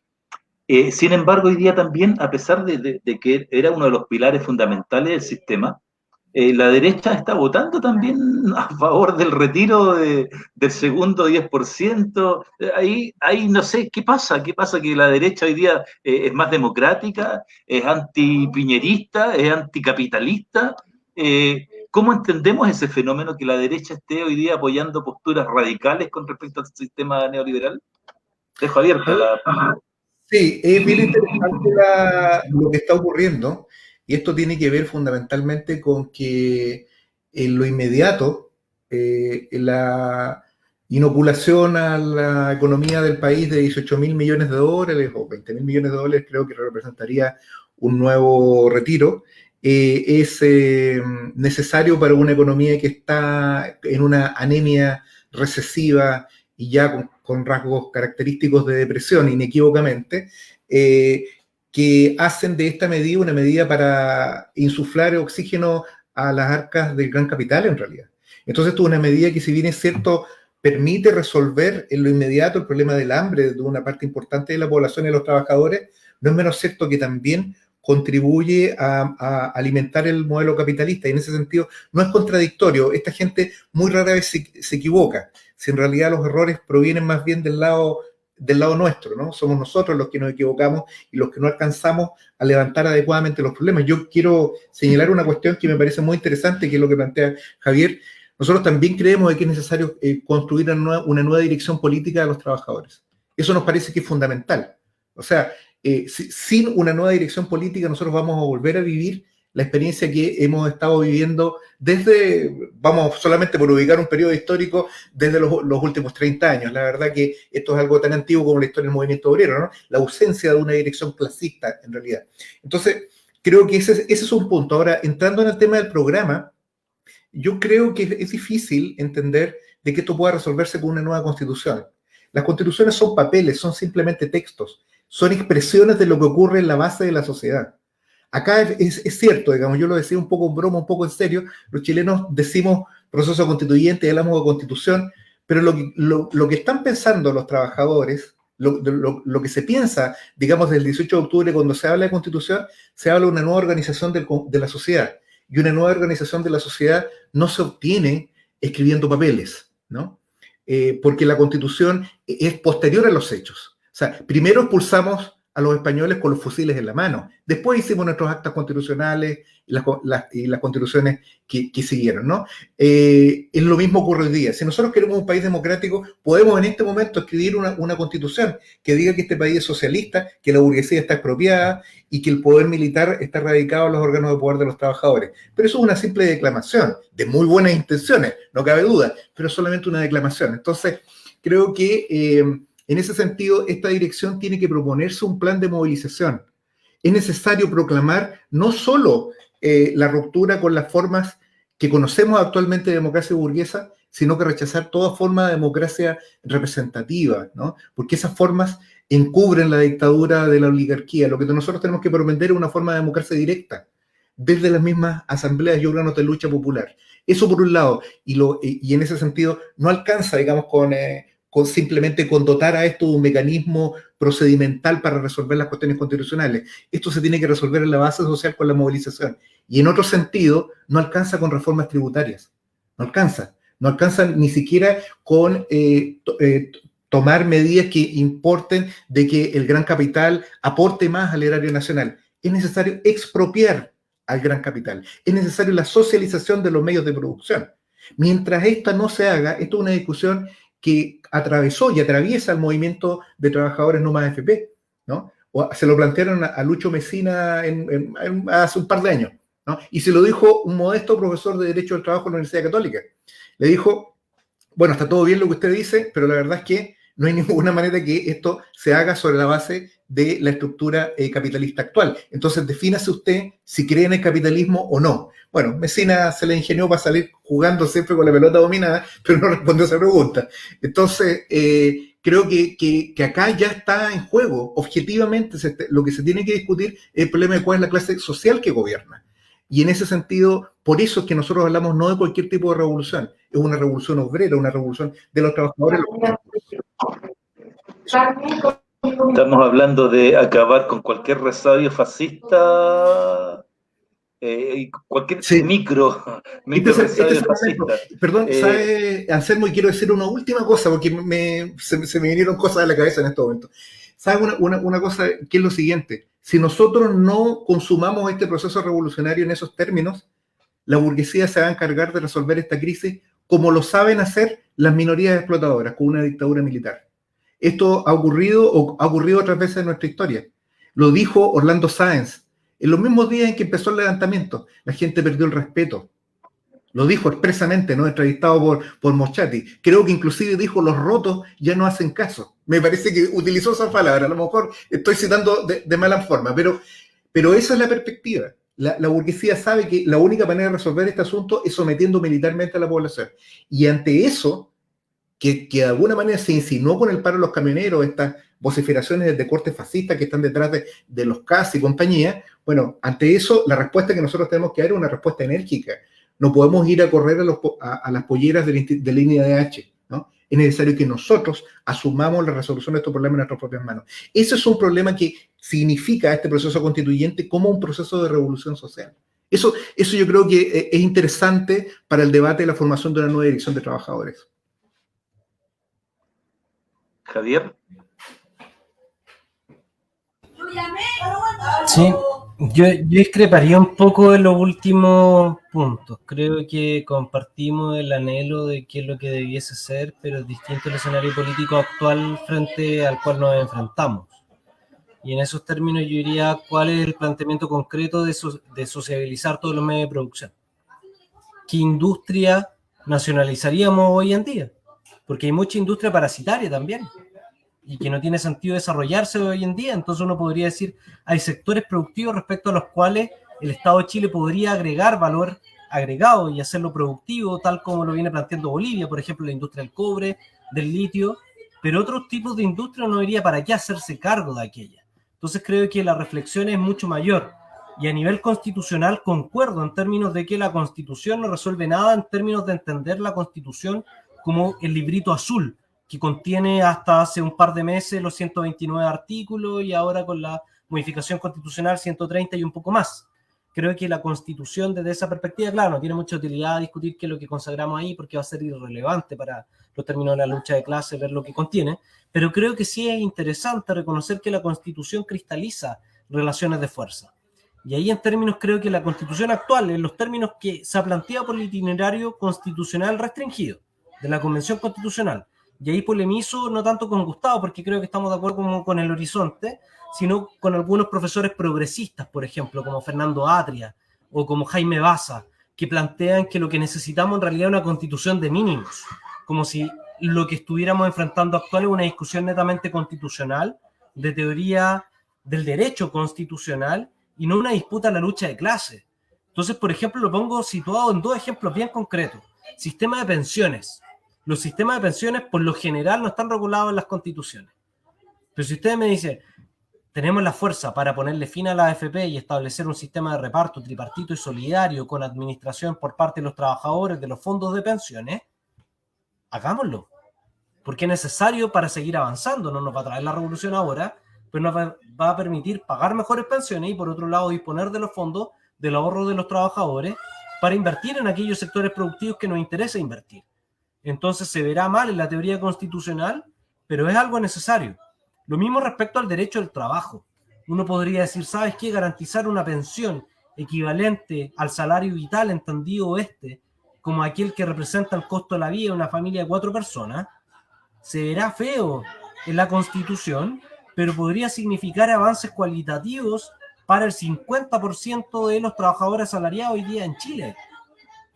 Sin embargo, hoy día también, a pesar de que era uno de los pilares fundamentales del sistema, la derecha está votando también a favor del retiro del segundo 10%. Ahí no sé, ¿qué pasa? ¿Qué pasa? Que la derecha hoy día es más democrática, es antipiñerista, es anticapitalista. ¿Cómo entendemos ese fenómeno que la derecha esté hoy día apoyando posturas radicales con respecto al sistema neoliberal? Dejo abierta la... Sí, es bien interesante lo que está ocurriendo, y esto tiene que ver fundamentalmente con que en lo inmediato la inoculación a la economía del país de 18.000 millones de dólares o 20.000 millones de dólares, creo que representaría un nuevo retiro, es necesario para una economía que está en una anemia recesiva y ya con rasgos característicos de depresión, inequívocamente, que hacen de esta medida una medida para insuflar oxígeno a las arcas del gran capital, en realidad. Entonces, esto es una medida que, si bien es cierto, permite resolver en lo inmediato el problema del hambre de una parte importante de la población y de los trabajadores, no es menos cierto que también contribuye a alimentar el modelo capitalista, y en ese sentido no es contradictorio. Esta gente muy rara vez se equivoca, si en realidad los errores provienen más bien del lado nuestro, ¿no? Somos nosotros los que nos equivocamos y los que no alcanzamos a levantar adecuadamente los problemas. Yo quiero señalar una cuestión que me parece muy interesante, que es lo que plantea Javier. Nosotros también creemos que es necesario construir una nueva dirección política de los trabajadores. Eso nos parece que es fundamental. O sea, sin una nueva dirección política nosotros vamos a volver a vivir la experiencia que hemos estado viviendo vamos solamente por ubicar un periodo histórico, desde los últimos 30 años. La verdad que esto es algo tan antiguo como la historia del movimiento obrero, ¿no? La ausencia de una dirección clasista, en realidad. Entonces, creo que ese es un punto. Ahora, entrando en el tema del programa, yo creo que es difícil entender de que esto pueda resolverse con una nueva constitución. Las constituciones son papeles, son simplemente textos, son expresiones de lo que ocurre en la base de la sociedad. Acá es cierto, digamos, yo lo decía un poco en broma, un poco en serio, los chilenos decimos proceso constituyente y hablamos de constitución, pero lo que están pensando los trabajadores, lo que se piensa, digamos, del 18 de octubre cuando se habla de constitución, se habla de una nueva organización de la sociedad. Y una nueva organización de la sociedad no se obtiene escribiendo papeles, ¿no? Porque la Constitución es posterior a los hechos. O sea, primero expulsamos a los españoles con los fusiles en la mano. Después hicimos nuestros actas constitucionales y las constituciones que siguieron, ¿no? Es lo mismo ocurre hoy día. Si nosotros queremos un país democrático, podemos en este momento escribir una constitución que diga que este país es socialista, que la burguesía está expropiada y que el poder militar está radicado en los órganos de poder de los trabajadores. Pero eso es una simple declamación, de muy buenas intenciones, no cabe duda, pero es solamente una declamación. Entonces, creo que en ese sentido, esta dirección tiene que proponerse un plan de movilización. Es necesario proclamar no solo la ruptura con las formas que conocemos actualmente de democracia burguesa, sino que rechazar toda forma de democracia representativa, ¿no? Porque esas formas encubren la dictadura de la oligarquía. Lo que nosotros tenemos que prometer es una forma de democracia directa, desde las mismas asambleas y órganos de lucha popular. Eso por un lado, y en ese sentido no alcanza, digamos, simplemente con dotar a esto de un mecanismo procedimental para resolver las cuestiones constitucionales. Esto se tiene que resolver en la base social con la movilización. Y en otro sentido, no alcanza con reformas tributarias. No alcanza ni siquiera con tomar medidas que importen de que el gran capital aporte más al erario nacional. Es necesario expropiar al gran capital. Es necesario la socialización de los medios de producción. Mientras esta no se haga, esto es una discusión que atravesó y atraviesa el movimiento de trabajadores no más AFP, ¿no? Se lo plantearon a Lucho Mesina hace un par de años, ¿no? Y se lo dijo un modesto profesor de Derecho del Trabajo en la Universidad Católica. Le dijo, bueno, está todo bien lo que usted dice, pero la verdad es que no hay ninguna manera que esto se haga sobre la base de la estructura capitalista actual. Entonces, defínase usted si cree en el capitalismo o no. Bueno, Mesina se le ingenió para salir jugando siempre con la pelota dominada, pero no respondió a esa pregunta. Entonces, creo que acá ya está en juego. Objetivamente, lo que se tiene que discutir es el problema de cuál es la clase social que gobierna. Y en ese sentido, por eso es que nosotros hablamos no de cualquier tipo de revolución, es una revolución obrera, una revolución de los trabajadores. Estamos hablando de acabar con cualquier resabio fascista, cualquier micro resabio fascista. Perdón, ¿sabe, Anselmo? Y quiero decir una última cosa, porque se me vinieron cosas a la cabeza en este momento. ¿Sabe una cosa que es lo siguiente? Si nosotros no consumamos este proceso revolucionario en esos términos, la burguesía se va a encargar de resolver esta crisis como lo saben hacer las minorías explotadoras, con una dictadura militar. Esto ha ocurrido otras veces en nuestra historia. Lo dijo Orlando Sáenz. En los mismos días en que empezó el levantamiento, la gente perdió el respeto. Lo dijo expresamente, ¿no? Entrevistado por Moschati. Creo que inclusive dijo, los rotos ya no hacen caso. Me parece que utilizó esa palabra. A lo mejor estoy citando de mala forma, pero esa es la perspectiva. La burguesía sabe que la única manera de resolver este asunto es sometiendo militarmente a la población. Y ante eso, que de alguna manera se insinuó con el paro de los camioneros, estas vociferaciones de corte fascista que están detrás de los CAS y compañía. Bueno, ante eso, la respuesta que nosotros tenemos que dar es una respuesta enérgica. No podemos ir a correr a las polleras de línea de H, ¿no? Es necesario que nosotros asumamos la resolución de estos problemas en nuestras propias manos. Ese es un problema que significa este proceso constituyente como un proceso de revolución social. Eso yo creo que es interesante para el debate de la formación de una nueva dirección de trabajadores. Javier. Sí, yo discreparía un poco en los últimos puntos. Creo que compartimos el anhelo de qué es lo que debiese ser, pero es distinto el escenario político actual frente al cual nos enfrentamos. Y en esos términos yo diría cuál es el planteamiento concreto de sociabilizar todos los medios de producción. ¿Qué industria nacionalizaríamos hoy en día? Porque hay mucha industria parasitaria también y que no tiene sentido desarrollarse hoy en día. Entonces uno podría decir, hay sectores productivos respecto a los cuales el Estado de Chile podría agregar valor agregado y hacerlo productivo, tal como lo viene planteando Bolivia, por ejemplo, la industria del cobre, del litio, pero otros tipos de industria no diría para qué hacerse cargo de aquella. Entonces creo que la reflexión es mucho mayor. Y a nivel constitucional concuerdo en términos de que la Constitución no resuelve nada en términos de entender la Constitución como el librito azul, que contiene hasta hace un par de meses los 129 artículos y ahora con la modificación constitucional 130 y un poco más. Creo que la Constitución desde esa perspectiva, claro, no tiene mucha utilidad discutir qué es lo que consagramos ahí porque va a ser irrelevante para los términos de la lucha de clase ver lo que contiene, pero creo que sí es interesante reconocer que la Constitución cristaliza relaciones de fuerza. Y ahí en términos creo que la Constitución actual, en los términos que se ha planteado por el itinerario constitucional restringido de la Convención Constitucional, y ahí polemizo no tanto con Gustavo, porque creo que estamos de acuerdo con el horizonte, sino con algunos profesores progresistas, por ejemplo, como Fernando Atria o como Jaime Baza, que plantean que lo que necesitamos en realidad es una constitución de mínimos, como si lo que estuviéramos enfrentando actual es una discusión netamente constitucional, de teoría del derecho constitucional, y no una disputa en la lucha de clase. Entonces, por ejemplo, lo pongo situado en dos ejemplos bien concretos. Sistema de pensiones. Los sistemas de pensiones, por lo general, no están regulados en las constituciones. Pero si usted me dice, tenemos la fuerza para ponerle fin a la AFP y establecer un sistema de reparto tripartito y solidario con administración por parte de los trabajadores de los fondos de pensiones, hagámoslo. Porque es necesario para seguir avanzando. No nos va a traer la revolución ahora, pero nos va a permitir pagar mejores pensiones y, por otro lado, disponer de los fondos del ahorro de los trabajadores para invertir en aquellos sectores productivos que nos interesa invertir. Entonces se verá mal en la teoría constitucional, pero es algo necesario. Lo mismo respecto al derecho al trabajo. Uno podría decir, ¿sabes qué? Garantizar una pensión equivalente al salario vital, entendido como aquel que representa el costo de la vida de una familia de 4 personas, se verá feo en la Constitución, pero podría significar avances cualitativos para el 50% de los trabajadores asalariados hoy día en Chile.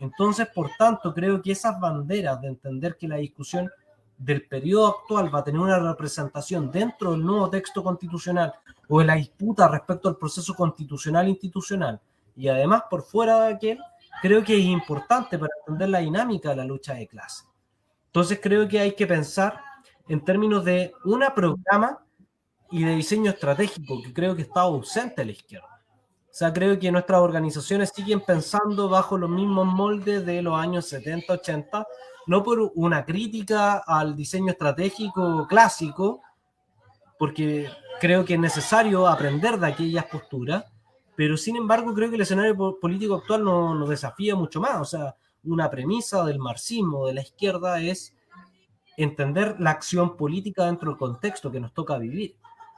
Entonces, por tanto, creo que esas banderas de entender que la discusión del periodo actual va a tener una representación dentro del nuevo texto constitucional o de la disputa respecto al proceso constitucional institucional y además por fuera de aquel, creo que es importante para entender la dinámica de la lucha de clase. Entonces, creo que hay que pensar en términos de un programa y de diseño estratégico que creo que está ausente a la izquierda. O sea, creo que nuestras organizaciones siguen pensando bajo los mismos moldes de los años 70, 80, no por una crítica al diseño estratégico clásico, porque creo que es necesario aprender de aquellas posturas, pero sin embargo creo que el escenario político actual nos desafía mucho más. O sea, una premisa del marxismo de la izquierda es entender la acción política dentro del contexto que nos toca vivir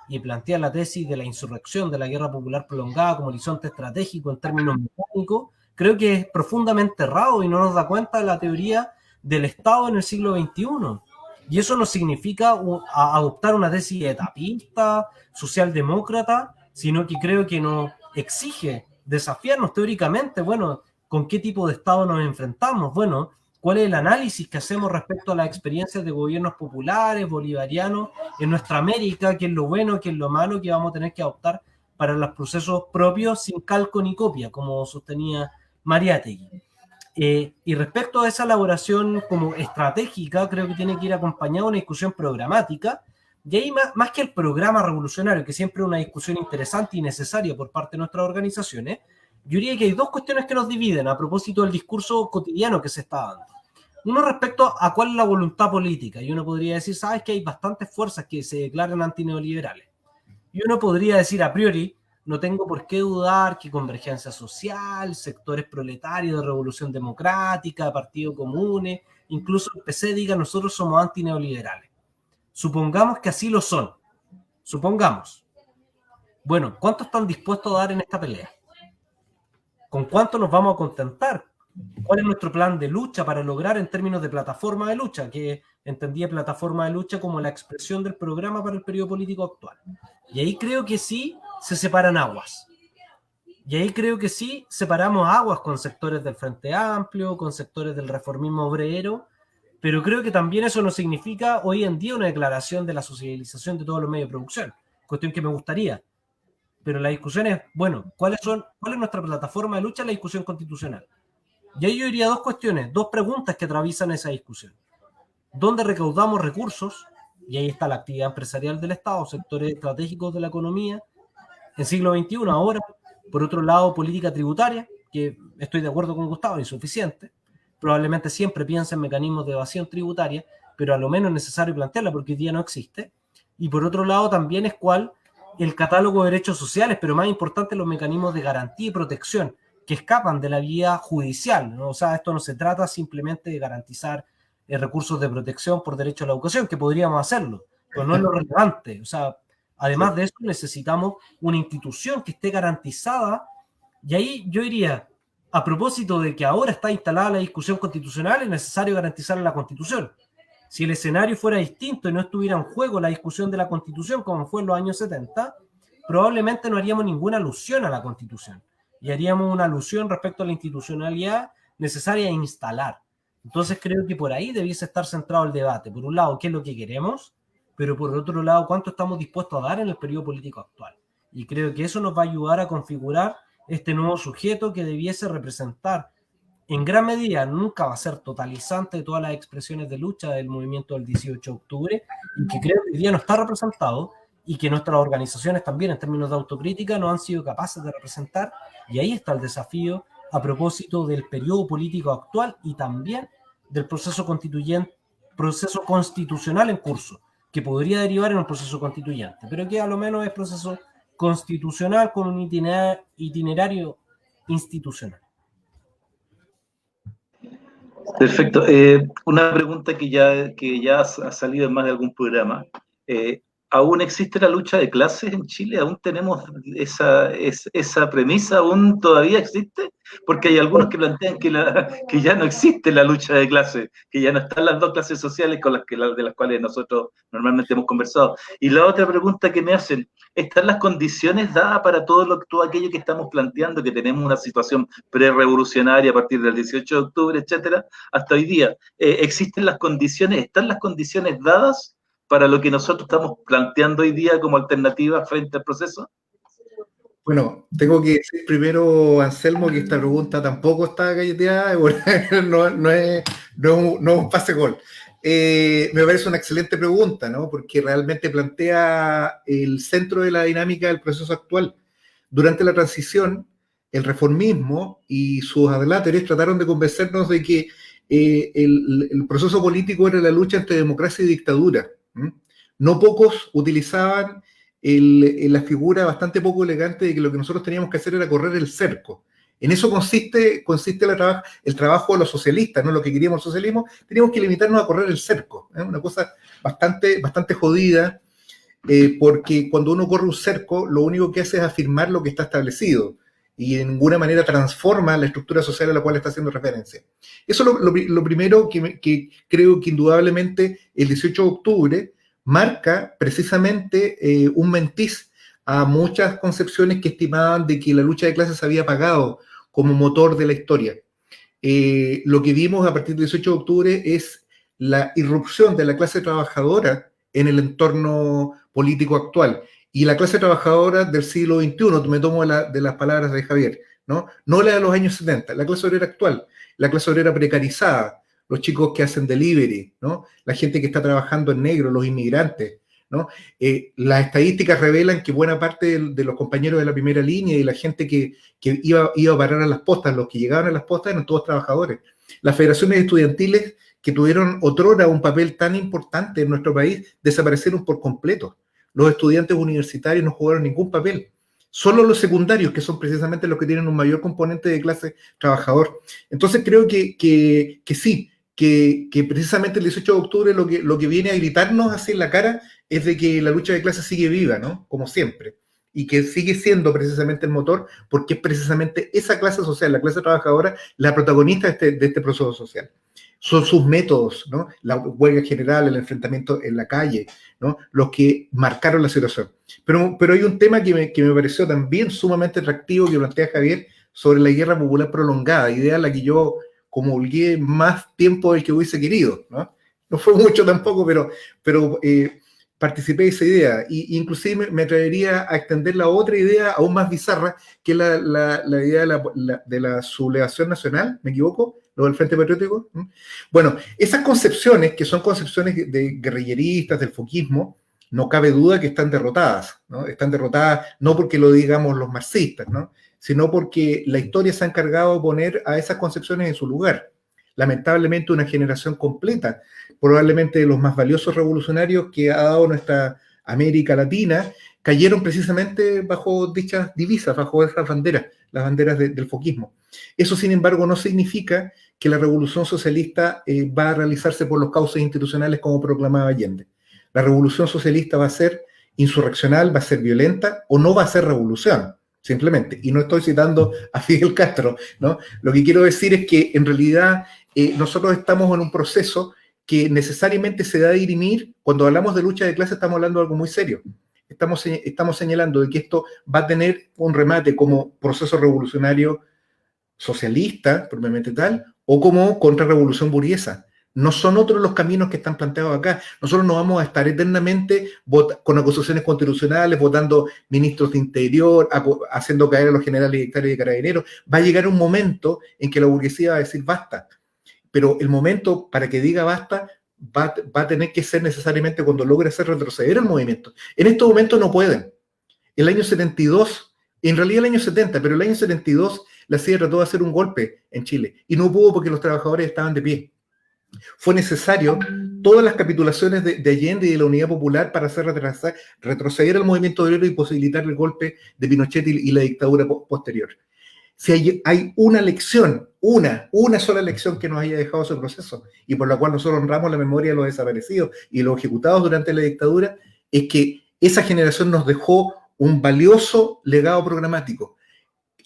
y plantear la tesis de la insurrección, de la guerra popular prolongada como horizonte estratégico en términos mecánicos, creo que es profundamente errado y no nos da cuenta de la teoría del Estado en el siglo XXI. Y eso no significa adoptar una tesis etapista, socialdemócrata, sino que creo que nos exige desafiarnos teóricamente, bueno, ¿con qué tipo de Estado nos enfrentamos? Bueno, ¿cuál es el análisis que hacemos respecto a las experiencias de gobiernos populares, bolivarianos, en nuestra América? ¿Qué es lo bueno, qué es lo malo que vamos a tener que adoptar para los procesos propios sin calco ni copia, como sostenía Mariátegui? Y respecto a esa elaboración como estratégica, creo que tiene que ir acompañada de una discusión programática, y ahí más que el programa revolucionario, que siempre es una discusión interesante y necesaria por parte de nuestras organizaciones, yo diría que hay dos cuestiones que nos dividen a propósito del discurso cotidiano que se está dando. Uno respecto a cuál es la voluntad política, y uno podría decir, sabes que hay bastantes fuerzas que se declaran antineoliberales, y uno podría decir a priori, no tengo por qué dudar que Convergencia Social, sectores proletarios de Revolución Democrática, Partido Comunes, incluso el PC diga nosotros somos antineoliberales. Supongamos que así lo son. Supongamos. Bueno, ¿cuánto están dispuestos a dar en esta pelea? ¿Con cuánto nos vamos a contentar? ¿Cuál es nuestro plan de lucha para lograr en términos de plataforma de lucha? Que entendía plataforma de lucha como la expresión del programa para el periodo político actual. Y ahí creo que sí se separan aguas. Y ahí creo que sí separamos aguas con sectores del Frente Amplio, con sectores del reformismo obrero, pero creo que también eso no significa hoy en día una declaración de la socialización de todos los medios de producción, cuestión que me gustaría. Pero la discusión es, bueno, ¿cuál es nuestra plataforma de lucha en la discusión constitucional? Y ahí yo diría dos cuestiones, dos preguntas que atraviesan esa discusión. ¿Dónde recaudamos recursos? Y ahí está la actividad empresarial del Estado, sectores estratégicos de la economía, en siglo XXI ahora. Por otro lado, política tributaria, que estoy de acuerdo con Gustavo, insuficiente. Probablemente siempre piensa en mecanismos de evasión tributaria, pero a lo menos es necesario plantearla porque hoy día no existe. Y por otro lado también es cuál el catálogo de derechos sociales, pero más importante los mecanismos de garantía y protección que escapan de la vía judicial, ¿no? O sea, esto no se trata simplemente de garantizar recursos de protección por derecho a la educación, que podríamos hacerlo, pero no es lo relevante. O sea, además de eso necesitamos una institución que esté garantizada, y ahí yo diría, a propósito de que ahora está instalada la discusión constitucional, es necesario garantizar la Constitución. Si el escenario fuera distinto y no estuviera en juego la discusión de la Constitución como fue en los años 70, probablemente no haríamos ninguna alusión a la Constitución y haríamos una alusión respecto a la institucionalidad necesaria a instalar. Entonces creo que por ahí debiese estar centrado el debate. Por un lado, ¿qué es lo que queremos? Pero por otro lado, ¿cuánto estamos dispuestos a dar en el periodo político actual? Y creo que eso nos va a ayudar a configurar este nuevo sujeto que debiese representar en gran medida, nunca va a ser totalizante de todas las expresiones de lucha del movimiento del 18 de octubre y que creo que hoy día no está representado y que nuestras organizaciones también en términos de autocrítica no han sido capaces de representar, y ahí está el desafío a propósito del periodo político actual y también del proceso constitucional en curso, que podría derivar en un proceso constituyente, pero que a lo menos es proceso constitucional con un itinerario institucional. Perfecto. Una pregunta que ya ha salido en más de algún programa. ¿Aún existe la lucha de clases en Chile? ¿Aún tenemos esa premisa? ¿Aún todavía existe? Porque hay algunos que plantean que ya no existe la lucha de clases, que ya no están las dos clases sociales de las cuales nosotros normalmente hemos conversado. Y la otra pregunta que me hacen, ¿están las condiciones dadas para todo aquello que estamos planteando, que tenemos una situación pre-revolucionaria a partir del 18 de octubre, etcétera, hasta hoy día? ¿Existen las condiciones, están las condiciones dadas para lo que nosotros estamos planteando hoy día como alternativa frente al proceso? Bueno, tengo que decir primero, Anselmo, que esta pregunta tampoco está galleteada, no es un pase-gol. Me parece una excelente pregunta, ¿no? Porque realmente plantea el centro de la dinámica del proceso actual. Durante la transición, el reformismo y sus adláteres trataron de convencernos de que el proceso político era la lucha entre democracia y dictadura. No pocos utilizaban la figura bastante poco elegante de que lo que nosotros teníamos que hacer era correr el cerco. En eso consiste el trabajo de los socialistas, ¿no? Lo que queríamos el socialismo, teníamos que limitarnos a correr el cerco. Una cosa bastante jodida, porque cuando uno corre un cerco, lo único que hace es afirmar lo que está establecido y de ninguna manera transforma la estructura social a la cual está haciendo referencia. Eso es lo primero que creo que indudablemente el 18 de octubre marca precisamente un mentiz a muchas concepciones que estimaban de que la lucha de clases había apagado como motor de la historia. Lo que vimos a partir del 18 de octubre es la irrupción de la clase trabajadora en el entorno político actual. Y la clase trabajadora del siglo XXI, me tomo de las palabras de Javier, ¿no? No la de los años 70, la clase obrera actual, la clase obrera precarizada, los chicos que hacen delivery, ¿no? La gente que está trabajando en negro, los inmigrantes, ¿no? Las estadísticas revelan que buena parte de los compañeros de la primera línea y la gente que iba a parar a las postas, los que llegaban a las postas eran todos trabajadores. Las federaciones estudiantiles que tuvieron otrora un papel tan importante en nuestro país desaparecieron por completo. Los estudiantes universitarios no jugaron ningún papel. Solo los secundarios, que son precisamente los que tienen un mayor componente de clase trabajador. Entonces creo que sí, que precisamente el 18 de octubre lo que viene a gritarnos así en la cara es de que la lucha de clases sigue viva, ¿no? Como siempre. Y que sigue siendo precisamente el motor, porque es precisamente esa clase social, la clase trabajadora, la protagonista de este proceso social. Son sus métodos, ¿no? La huelga general, el enfrentamiento en la calle, ¿no? Los que marcaron la situación. Pero hay un tema que me pareció también sumamente atractivo que plantea Javier sobre la guerra popular prolongada, idea a la que yo comulgué más tiempo del que hubiese querido, ¿no? No fue mucho tampoco, pero participé de esa idea. Y inclusive me atrevería a extender la otra idea aún más bizarra, que es la idea de la sublevación nacional, ¿me equivoco? Lo del Frente Patriótico. Bueno, esas concepciones, que son concepciones de guerrilleristas, del foquismo, no cabe duda que están derrotadas, ¿no? Están derrotadas no porque lo digamos los marxistas, ¿no? Sino porque la historia se ha encargado de poner a esas concepciones en su lugar. Lamentablemente una generación completa, probablemente de los más valiosos revolucionarios que ha dado nuestra América Latina, cayeron precisamente bajo dichas divisas, bajo esas banderas, las banderas del foquismo. Eso, sin embargo, no significa que la revolución socialista va a realizarse por los cauces institucionales como proclamaba Allende. La revolución socialista va a ser insurreccional, va a ser violenta o no va a ser revolución, simplemente. Y no estoy citando a Fidel Castro, ¿no? Lo que quiero decir es que en realidad nosotros estamos en un proceso que necesariamente se da a dirimir. Cuando hablamos de lucha de clases estamos hablando de algo muy serio. Estamos señalando de que esto va a tener un remate como proceso revolucionario socialista, propiamente tal, o como contrarrevolución burguesa. No son otros los caminos que están planteados acá. Nosotros no vamos a estar eternamente con acusaciones constitucionales, votando ministros de Interior, haciendo caer a los generales directores de Carabineros. Va a llegar un momento en que la burguesía va a decir basta. Pero el momento para que diga basta va a tener que ser necesariamente cuando logre hacer retroceder el movimiento. En estos momentos no pueden. El año 72, en realidad el año 70, pero el año 72 la CIA trató de hacer un golpe en Chile y no pudo porque los trabajadores estaban de pie. Fue necesario todas las capitulaciones de Allende y de la Unidad Popular para hacer retroceder el movimiento obrero y posibilitar el golpe de Pinochet y la dictadura posterior. Si hay una lección, una sola lección que nos haya dejado ese proceso y por la cual nosotros honramos la memoria de los desaparecidos y los ejecutados durante la dictadura, es que esa generación nos dejó un valioso legado programático.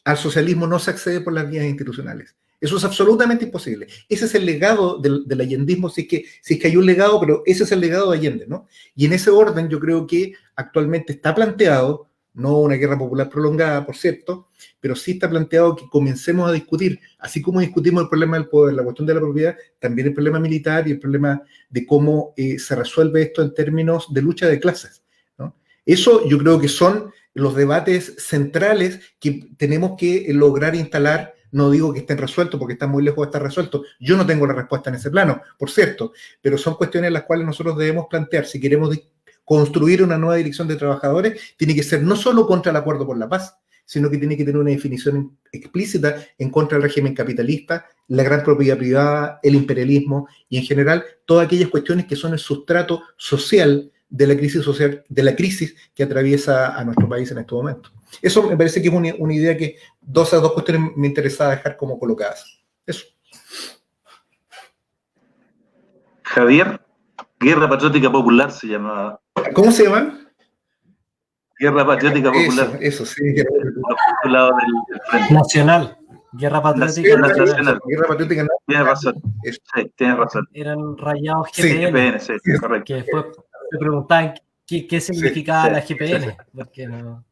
Al socialismo no se accede por las vías institucionales. Eso es absolutamente imposible. Ese es el legado del allendismo, si es que hay un legado, pero ese es el legado de Allende, ¿no? Y en ese orden yo creo que actualmente está planteado, no una guerra popular prolongada, por cierto, pero sí está planteado que comencemos a discutir, así como discutimos el problema del poder, la cuestión de la propiedad, también el problema militar y el problema de cómo se resuelve esto en términos de lucha de clases, ¿no? Eso yo creo que son los debates centrales que tenemos que lograr instalar. No digo que estén resueltos porque están muy lejos de estar resueltos. Yo no tengo la respuesta en ese plano, por cierto, pero son cuestiones en las cuales nosotros debemos plantear. Si queremos construir una nueva dirección de trabajadores, tiene que ser no solo contra el acuerdo por la paz, sino que tiene que tener una definición explícita en contra del régimen capitalista, la gran propiedad privada, el imperialismo y en general todas aquellas cuestiones que son el sustrato social de la crisis social, de la crisis que atraviesa a nuestro país en este momento. Eso me parece que es una idea que esas dos cuestiones me interesaba dejar como colocadas. Eso. Javier, Guerra Patriótica Popular se llamaba. ¿Cómo se llama? Guerra Patriótica Popular. Eso sí. Del frente. Nacional. Guerra Patriótica Nacional. Guerra Patriótica Nacional. Tienes razón. Sí, tienes razón. Eran rayados GPN, GPN. sí, correcto. Que me preguntaban qué significaba la GPN. Porque no...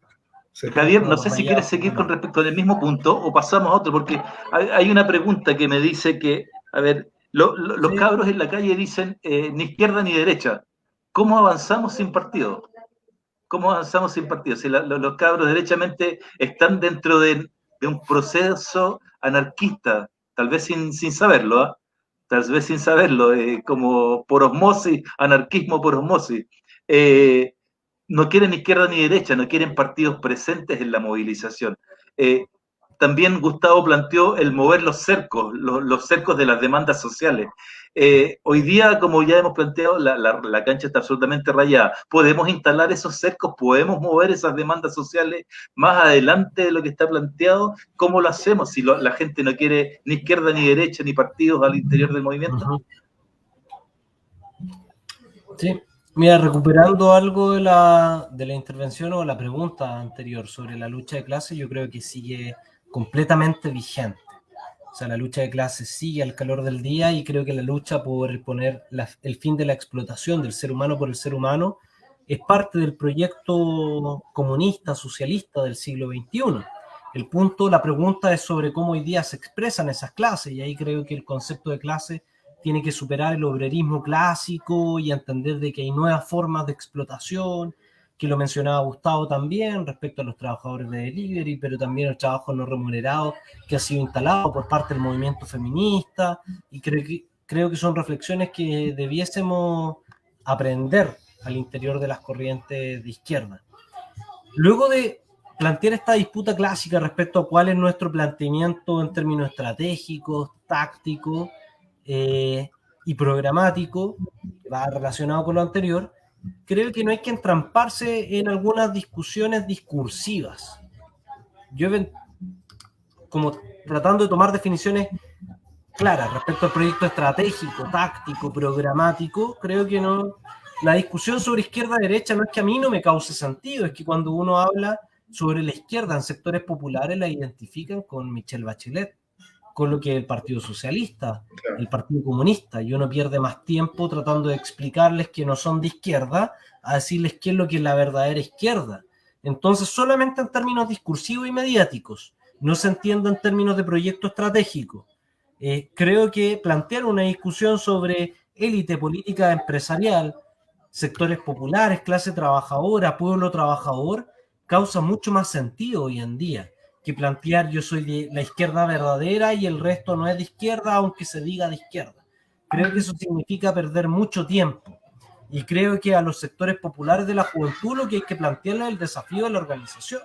Javier, no sé si quieres seguir con respecto al mismo punto o pasamos a otro, porque hay una pregunta que me dice que, a ver, los cabros en la calle dicen ni izquierda ni derecha. ¿Cómo avanzamos sin partido? ¿Cómo avanzamos sin partido? Si los cabros derechamente están dentro de de un proceso anarquista, tal vez sin saberlo, ¿eh? Tal vez sin saberlo, como por osmosis, anarquismo por osmosis. No quieren izquierda ni derecha, no quieren partidos presentes en la movilización. También Gustavo planteó el mover los cercos de las demandas sociales. Hoy día, como ya hemos planteado, la cancha está absolutamente rayada. Podemos instalar esos cercos, podemos mover esas demandas sociales más adelante de lo que está planteado. ¿Cómo lo hacemos si la gente no quiere ni izquierda ni derecha ni partidos al interior del movimiento? Sí, mira, recuperando algo de la intervención o la pregunta anterior sobre la lucha de clases, yo creo que sigue completamente vigente. O sea, la lucha de clases sigue al calor del día y creo que la lucha por poner el fin de la explotación del ser humano por el ser humano es parte del proyecto comunista, socialista del siglo XXI. El punto, la pregunta es sobre cómo hoy día se expresan esas clases, y ahí creo que el concepto de clase tiene que superar el obrerismo clásico y entender de que hay nuevas formas de explotación, que lo mencionaba Gustavo también respecto a los trabajadores de delivery, pero también el trabajo no remunerado que ha sido instalado por parte del movimiento feminista, y creo que son reflexiones que debiésemos aprender al interior de las corrientes de izquierda. Luego de plantear esta disputa clásica respecto a cuál es nuestro planteamiento en términos estratégicos, tácticos y programático, que va relacionado con lo anterior, creo que no hay que entramparse en algunas discusiones discursivas. Yo, como tratando de tomar definiciones claras respecto al proyecto estratégico, táctico, programático, creo que no. La discusión sobre izquierda-derecha no es que a mí no me cause sentido, es que cuando uno habla sobre la izquierda en sectores populares la identifican con Michelle Bachelet, con lo que el Partido Socialista, el Partido Comunista, y uno pierde más tiempo tratando de explicarles que no son de izquierda a decirles qué es lo que es la verdadera izquierda. Entonces, solamente en términos discursivos y mediáticos, no se entiende en términos de proyecto estratégico. Creo que plantear una discusión sobre élite política empresarial, sectores populares, clase trabajadora, pueblo trabajador, causa mucho más sentido hoy en día que plantear yo soy de la izquierda verdadera y el resto no es de izquierda, aunque se diga de izquierda. Creo que eso significa perder mucho tiempo. Y creo que a los sectores populares de la juventud lo que hay que plantearles es el desafío de la organización.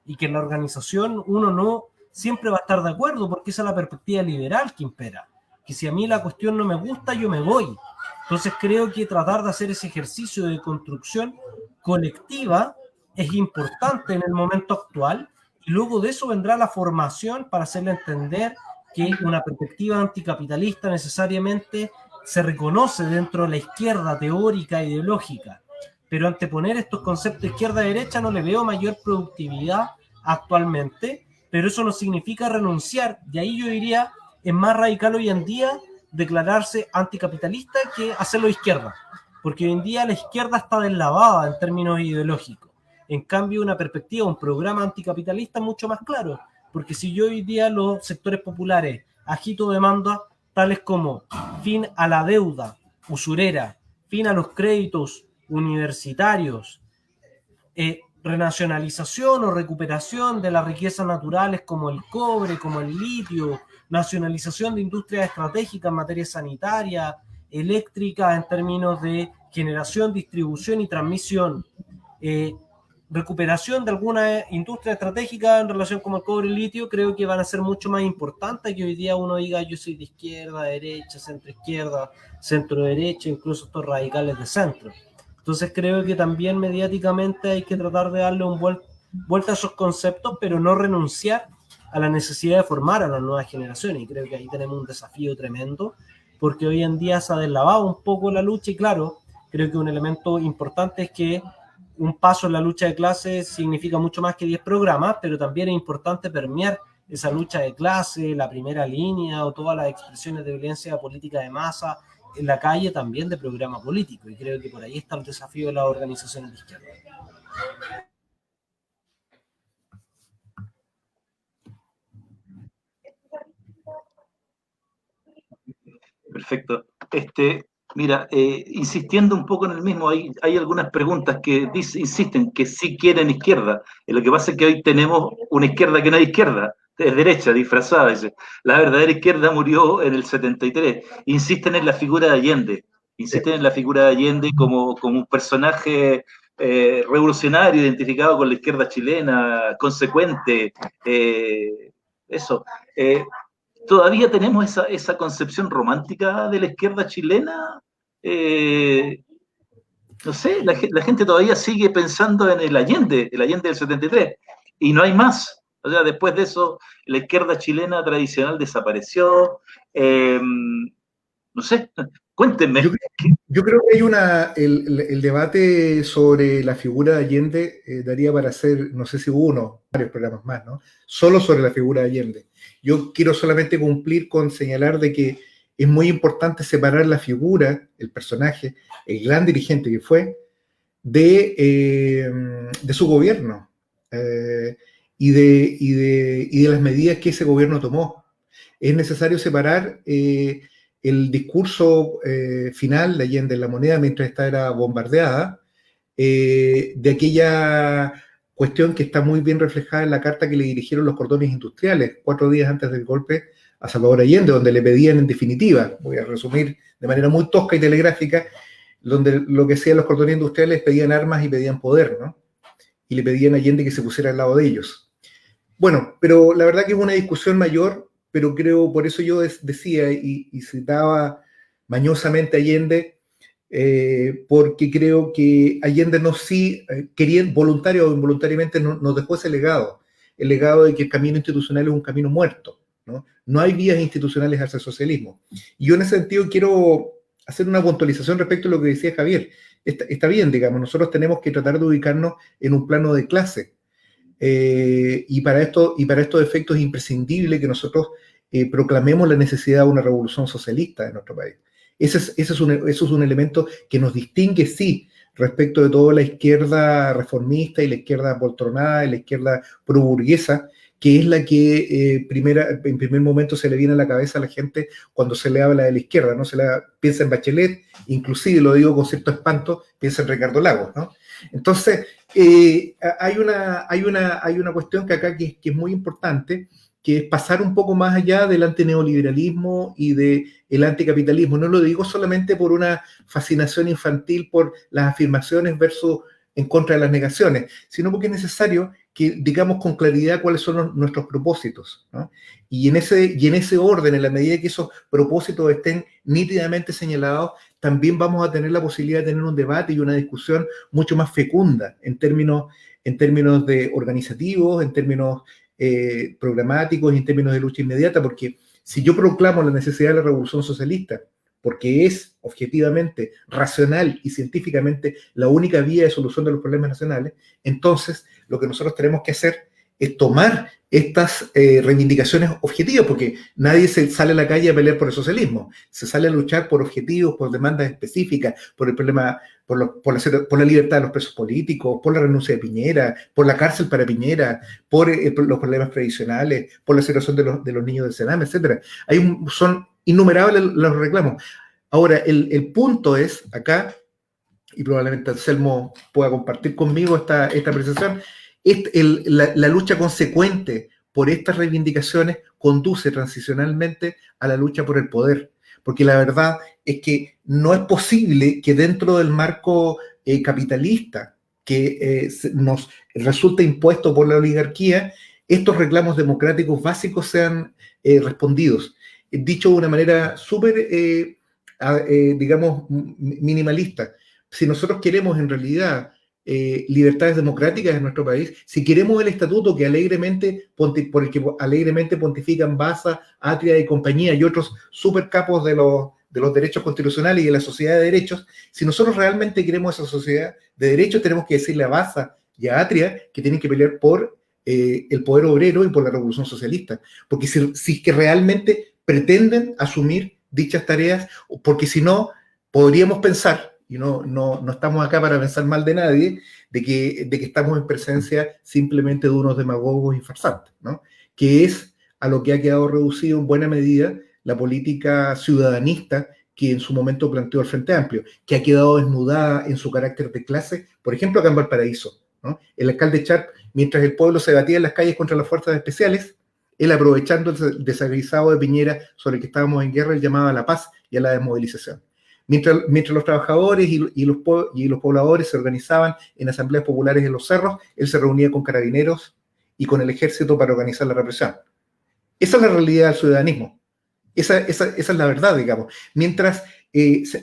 Y que en la organización uno no siempre va a estar de acuerdo, porque esa es la perspectiva liberal que impera. Que si a mí la cuestión no me gusta, yo me voy. Entonces creo que tratar de hacer ese ejercicio de construcción colectiva es importante en el momento actual. Y luego de eso vendrá la formación para hacerle entender que una perspectiva anticapitalista necesariamente se reconoce dentro de la izquierda teórica e ideológica. Pero anteponer estos conceptos de izquierda-derecha no le veo mayor productividad actualmente, pero eso no significa renunciar. Y ahí yo diría, es más radical hoy en día declararse anticapitalista que hacerlo izquierda. Porque hoy en día la izquierda está deslavada en términos ideológicos. En cambio, una perspectiva, un programa anticapitalista es mucho más claro, porque si yo hoy día los sectores populares agito demandas tales como fin a la deuda usurera, fin a los créditos universitarios, renacionalización o recuperación de las riquezas naturales como el cobre, como el litio, nacionalización de industrias estratégicas en materia sanitaria, eléctrica en términos de generación, distribución y transmisión, recuperación de alguna industria estratégica en relación con el cobre y el litio, creo que van a ser mucho más importantes que hoy día uno diga yo soy de izquierda, derecha, centro izquierda, centro derecha, incluso estos radicales de centro. Entonces creo que también mediáticamente hay que tratar de darle vuelta a esos conceptos, pero no renunciar a la necesidad de formar a las nuevas generaciones, y creo que ahí tenemos un desafío tremendo, porque hoy en día se ha deslavado un poco la lucha, y claro, creo que un elemento importante es que un paso en la lucha de clases significa mucho más que 10 programas, pero también es importante permear esa lucha de clase, la primera línea o todas las expresiones de violencia política de masa en la calle también de programa político, y creo que por ahí está el desafío de las organizaciones de izquierda. Perfecto. Mira, insistiendo un poco en el mismo, hay algunas preguntas que insisten que sí quieren izquierda. Lo que pasa es que hoy tenemos una izquierda que no es izquierda. es derecha, disfrazada, dice. La verdadera izquierda murió en el 73. Insisten en la figura de Allende. Insisten en la figura de Allende como un personaje revolucionario, identificado con la izquierda chilena, consecuente. Eso. ¿Todavía tenemos esa concepción romántica de la izquierda chilena? No sé, la gente todavía sigue pensando en el Allende del 73, y no hay más. O sea, después de eso, la izquierda chilena tradicional desapareció. No sé, cuéntenme. Yo creo que hay el debate sobre la figura de Allende daría para hacer, no sé si uno, varios programas más, ¿no? Solo sobre la figura de Allende. Yo quiero solamente cumplir con señalar de que es muy importante separar la figura, el personaje, el gran dirigente que fue, de su gobierno y de las medidas que ese gobierno tomó. Es necesario separar el discurso final de Allende en La Moneda mientras esta era bombardeada de aquella cuestión que está muy bien reflejada en la carta que le dirigieron los cordones industriales 4 días antes del golpe a Salvador Allende, donde le pedían en definitiva, voy a resumir de manera muy tosca y telegráfica, donde lo que hacían los cordones industriales, pedían armas y pedían poder, ¿no? Y le pedían a Allende que se pusiera al lado de ellos. Bueno, pero la verdad que es una discusión mayor, pero creo, por eso yo decía y citaba mañosamente a Allende, porque creo que Allende voluntario o involuntariamente, nos dejó ese legado, el legado de que el camino institucional es un camino muerto, ¿no? No hay vías institucionales hacia el socialismo. Y yo en ese sentido quiero hacer una puntualización respecto a lo que decía Javier. Está bien, digamos, nosotros tenemos que tratar de ubicarnos en un plano de clase. Y para estos efectos es imprescindible que nosotros proclamemos la necesidad de una revolución socialista en nuestro país. Eso es un elemento que nos distingue, sí, respecto de toda la izquierda reformista y la izquierda apoltronada y la izquierda proburguesa, que es la que en primer momento se le viene a la cabeza a la gente cuando se le habla de la izquierda, ¿no? Piensa en Bachelet, inclusive lo digo con cierto espanto, piensa en Ricardo Lagos, ¿no? Entonces, hay una cuestión que acá que es muy importante, que es pasar un poco más allá del antineoliberalismo y del anticapitalismo. No lo digo solamente por una fascinación infantil por las afirmaciones versus en contra de las negaciones, sino porque es necesario que digamos con claridad cuáles son nuestros propósitos, ¿no? Y en ese orden, en la medida que esos propósitos estén nítidamente señalados, también vamos a tener la posibilidad de tener un debate y una discusión mucho más fecunda en términos de organizativos, en términos programáticos y en términos de lucha inmediata, porque si yo proclamo la necesidad de la revolución socialista, porque es objetivamente, racional y científicamente la única vía de solución de los problemas nacionales, entonces lo que nosotros tenemos que hacer es tomar estas reivindicaciones objetivas, porque nadie se sale a la calle a pelear por el socialismo, se sale a luchar por objetivos, por demandas específicas, por el problema, por la libertad de los presos políticos, por la renuncia de Piñera, por la cárcel para Piñera, por los problemas previsionales, por la situación de los niños del Sename, etc. Son innumerables los reclamos. Ahora, el punto es acá, y probablemente Anselmo pueda compartir conmigo esta apreciación, la lucha consecuente por estas reivindicaciones conduce transicionalmente a la lucha por el poder, porque la verdad es que no es posible que dentro del marco capitalista que nos resulta impuesto por la oligarquía, estos reclamos democráticos básicos sean respondidos. Dicho de una manera súper, digamos, minimalista, si nosotros queremos en realidad libertades democráticas en nuestro país, si queremos el estatuto que por el que alegremente pontifican Baza, Atria y compañía y otros supercapos de los derechos constitucionales y de la sociedad de derechos, si nosotros realmente queremos esa sociedad de derechos, tenemos que decirle a Baza y a Atria que tienen que pelear por el poder obrero y por la revolución socialista, porque si es que realmente pretenden asumir dichas tareas, porque si no, podríamos pensar, y no estamos acá para pensar mal de nadie, de que estamos en presencia simplemente de unos demagogos y farsantes, ¿no? Que es a lo que ha quedado reducido en buena medida la política ciudadanista que en su momento planteó el Frente Amplio, que ha quedado desnudada en su carácter de clase, por ejemplo, acá en Valparaíso, ¿no? El alcalde Sharp, mientras el pueblo se batía en las calles contra las fuerzas especiales, Él, aprovechando el desaguisado de Piñera sobre el que estábamos en guerra, él llamaba a la paz y a la desmovilización. Mientras los trabajadores y los pobladores se organizaban en asambleas populares en los cerros, él se reunía con carabineros y con el ejército para organizar la represión. Esa es la realidad del ciudadanismo. Esa es la verdad, digamos. Mientras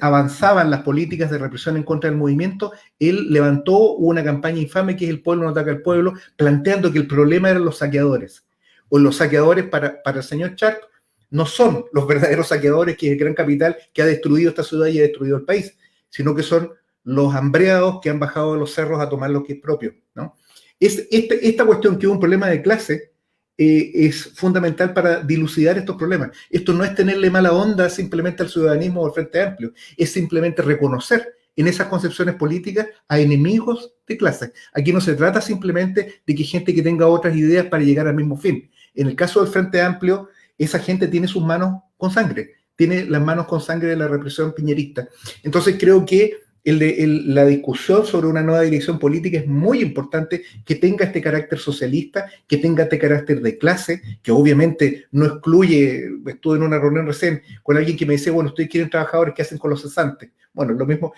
avanzaban las políticas de represión en contra del movimiento, él levantó una campaña infame que es El pueblo no ataca al pueblo, planteando que el problema eran los saqueadores. O los saqueadores para el señor Sharp no son los verdaderos saqueadores, que es el gran capital que ha destruido esta ciudad y ha destruido el país, sino que son los hambreados que han bajado de los cerros a tomar lo que es propio, ¿no? Esta cuestión, que es un problema de clase, es fundamental para dilucidar estos problemas. Esto no es tenerle mala onda simplemente al ciudadanismo o al Frente Amplio, es simplemente reconocer en esas concepciones políticas a enemigos de clase. Aquí no se trata simplemente de que gente que tenga otras ideas para llegar al mismo fin. En el caso del Frente Amplio, esa gente tiene sus manos con sangre, tiene las manos con sangre de la represión piñerista. Entonces creo que la discusión sobre una nueva dirección política es muy importante, que tenga este carácter socialista, que tenga este carácter de clase, que obviamente no excluye. Estuve en una reunión recién con alguien que me decía, bueno, ustedes quieren trabajadores, ¿qué hacen con los cesantes? Bueno, lo mismo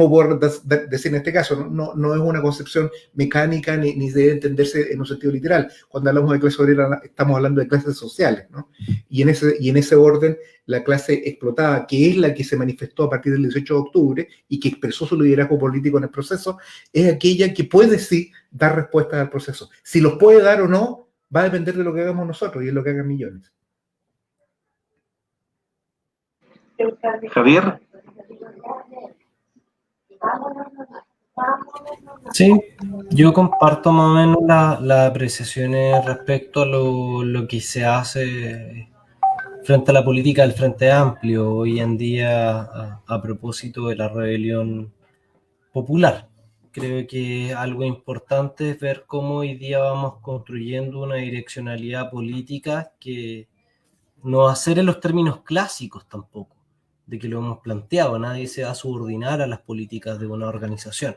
puedo decir en este caso, no es una concepción mecánica ni debe entenderse en un sentido literal. Cuando hablamos de clase obrera estamos hablando de clases sociales, ¿no? Y en ese orden, la clase explotada, que es la que se manifestó a partir del 18 de octubre y que expresó su liderazgo político en el proceso, es aquella que puede sí dar respuestas al proceso. Si los puede dar o no, va a depender de lo que hagamos nosotros, y es lo que hagan millones. Javier. Sí, yo comparto más o menos las apreciaciones respecto a lo que se hace frente a la política del Frente Amplio hoy en día a propósito de la rebelión popular. Creo que algo importante es ver cómo hoy día vamos construyendo una direccionalidad política que no va a ser en los términos clásicos tampoco, de que lo hemos planteado. Nadie se va a subordinar a las políticas de una organización,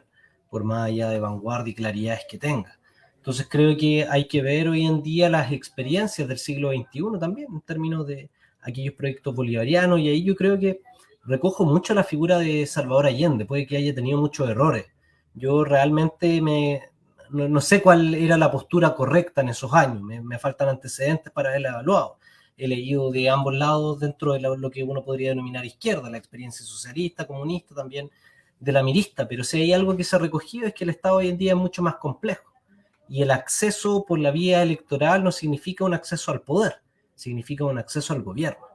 por más allá de vanguardia y claridades que tenga. Entonces creo que hay que ver hoy en día las experiencias del siglo XXI también, en términos de aquellos proyectos bolivarianos, y ahí yo creo que recojo mucho la figura de Salvador Allende. Puede que haya tenido muchos errores. Yo realmente no sé cuál era la postura correcta en esos años, me faltan antecedentes para haberla evaluado. He leído de ambos lados dentro de lo que uno podría denominar izquierda, la experiencia socialista, comunista, también de la mirista, pero si hay algo que se ha recogido es que el Estado hoy en día es mucho más complejo, y el acceso por la vía electoral no significa un acceso al poder, significa un acceso al gobierno,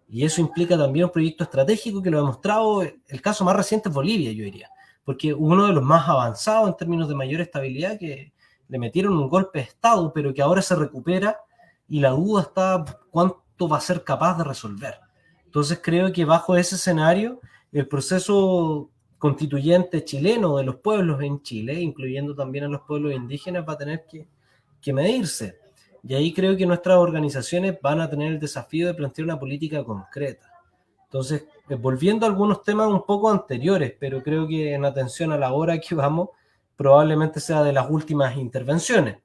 y eso implica también un proyecto estratégico que lo ha demostrado. El caso más reciente es Bolivia, yo diría, porque uno de los más avanzados en términos de mayor estabilidad, que le metieron un golpe de Estado, pero que ahora se recupera, y la duda está cuánto va a ser capaz de resolver. Entonces creo que bajo ese escenario, el proceso constituyente chileno de los pueblos en Chile, incluyendo también a los pueblos indígenas, va a tener que medirse. Y ahí creo que nuestras organizaciones van a tener el desafío de plantear una política concreta. Entonces, volviendo a algunos temas un poco anteriores, pero creo que en atención a la hora que vamos, probablemente sea de las últimas intervenciones.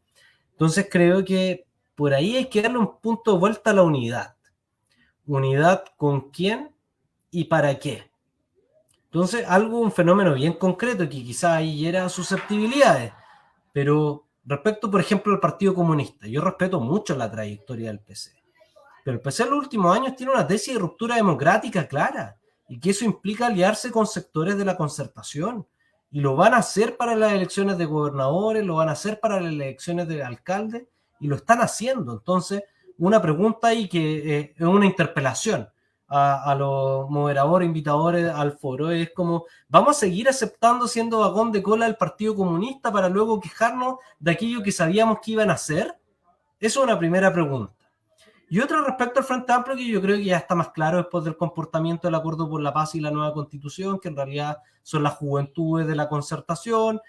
Entonces creo que por ahí hay que darle un punto de vuelta a la unidad. ¿Unidad con quién y para qué? Entonces, un fenómeno bien concreto que quizás ahí era susceptibilidades, pero respecto, por ejemplo, al Partido Comunista, yo respeto mucho la trayectoria del PC, pero el PC en los últimos años tiene una tesis de ruptura democrática clara, y que eso implica aliarse con sectores de la concertación, y lo van a hacer para las elecciones de gobernadores, lo van a hacer para las elecciones de alcaldes, y lo están haciendo. Entonces, una pregunta ahí que es una interpelación a los moderadores, invitadores al foro, es como, ¿vamos a seguir aceptando siendo vagón de cola del Partido Comunista para luego quejarnos de aquello que sabíamos que iban a hacer? Eso es una primera pregunta. Y otra respecto al Frente Amplio, que yo creo que ya está más claro después del comportamiento del Acuerdo por la Paz y la nueva Constitución, que en realidad son las juventudes de la concertación.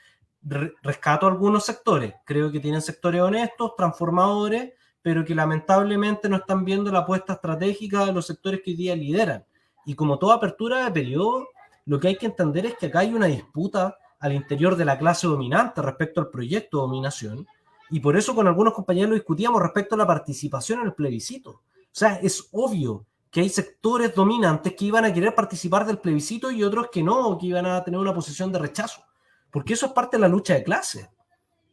Rescato algunos sectores, creo que tienen sectores honestos, transformadores, pero que lamentablemente no están viendo la apuesta estratégica de los sectores que hoy día lideran. Y como toda apertura de periodo, lo que hay que entender es que acá hay una disputa al interior de la clase dominante respecto al proyecto de dominación, Y por eso con algunos compañeros discutíamos respecto a la participación en el plebiscito. O sea, es obvio que hay sectores dominantes que iban a querer participar del plebiscito y otros que no, que iban a tener una posición de rechazo. Porque eso es parte de la lucha de clases.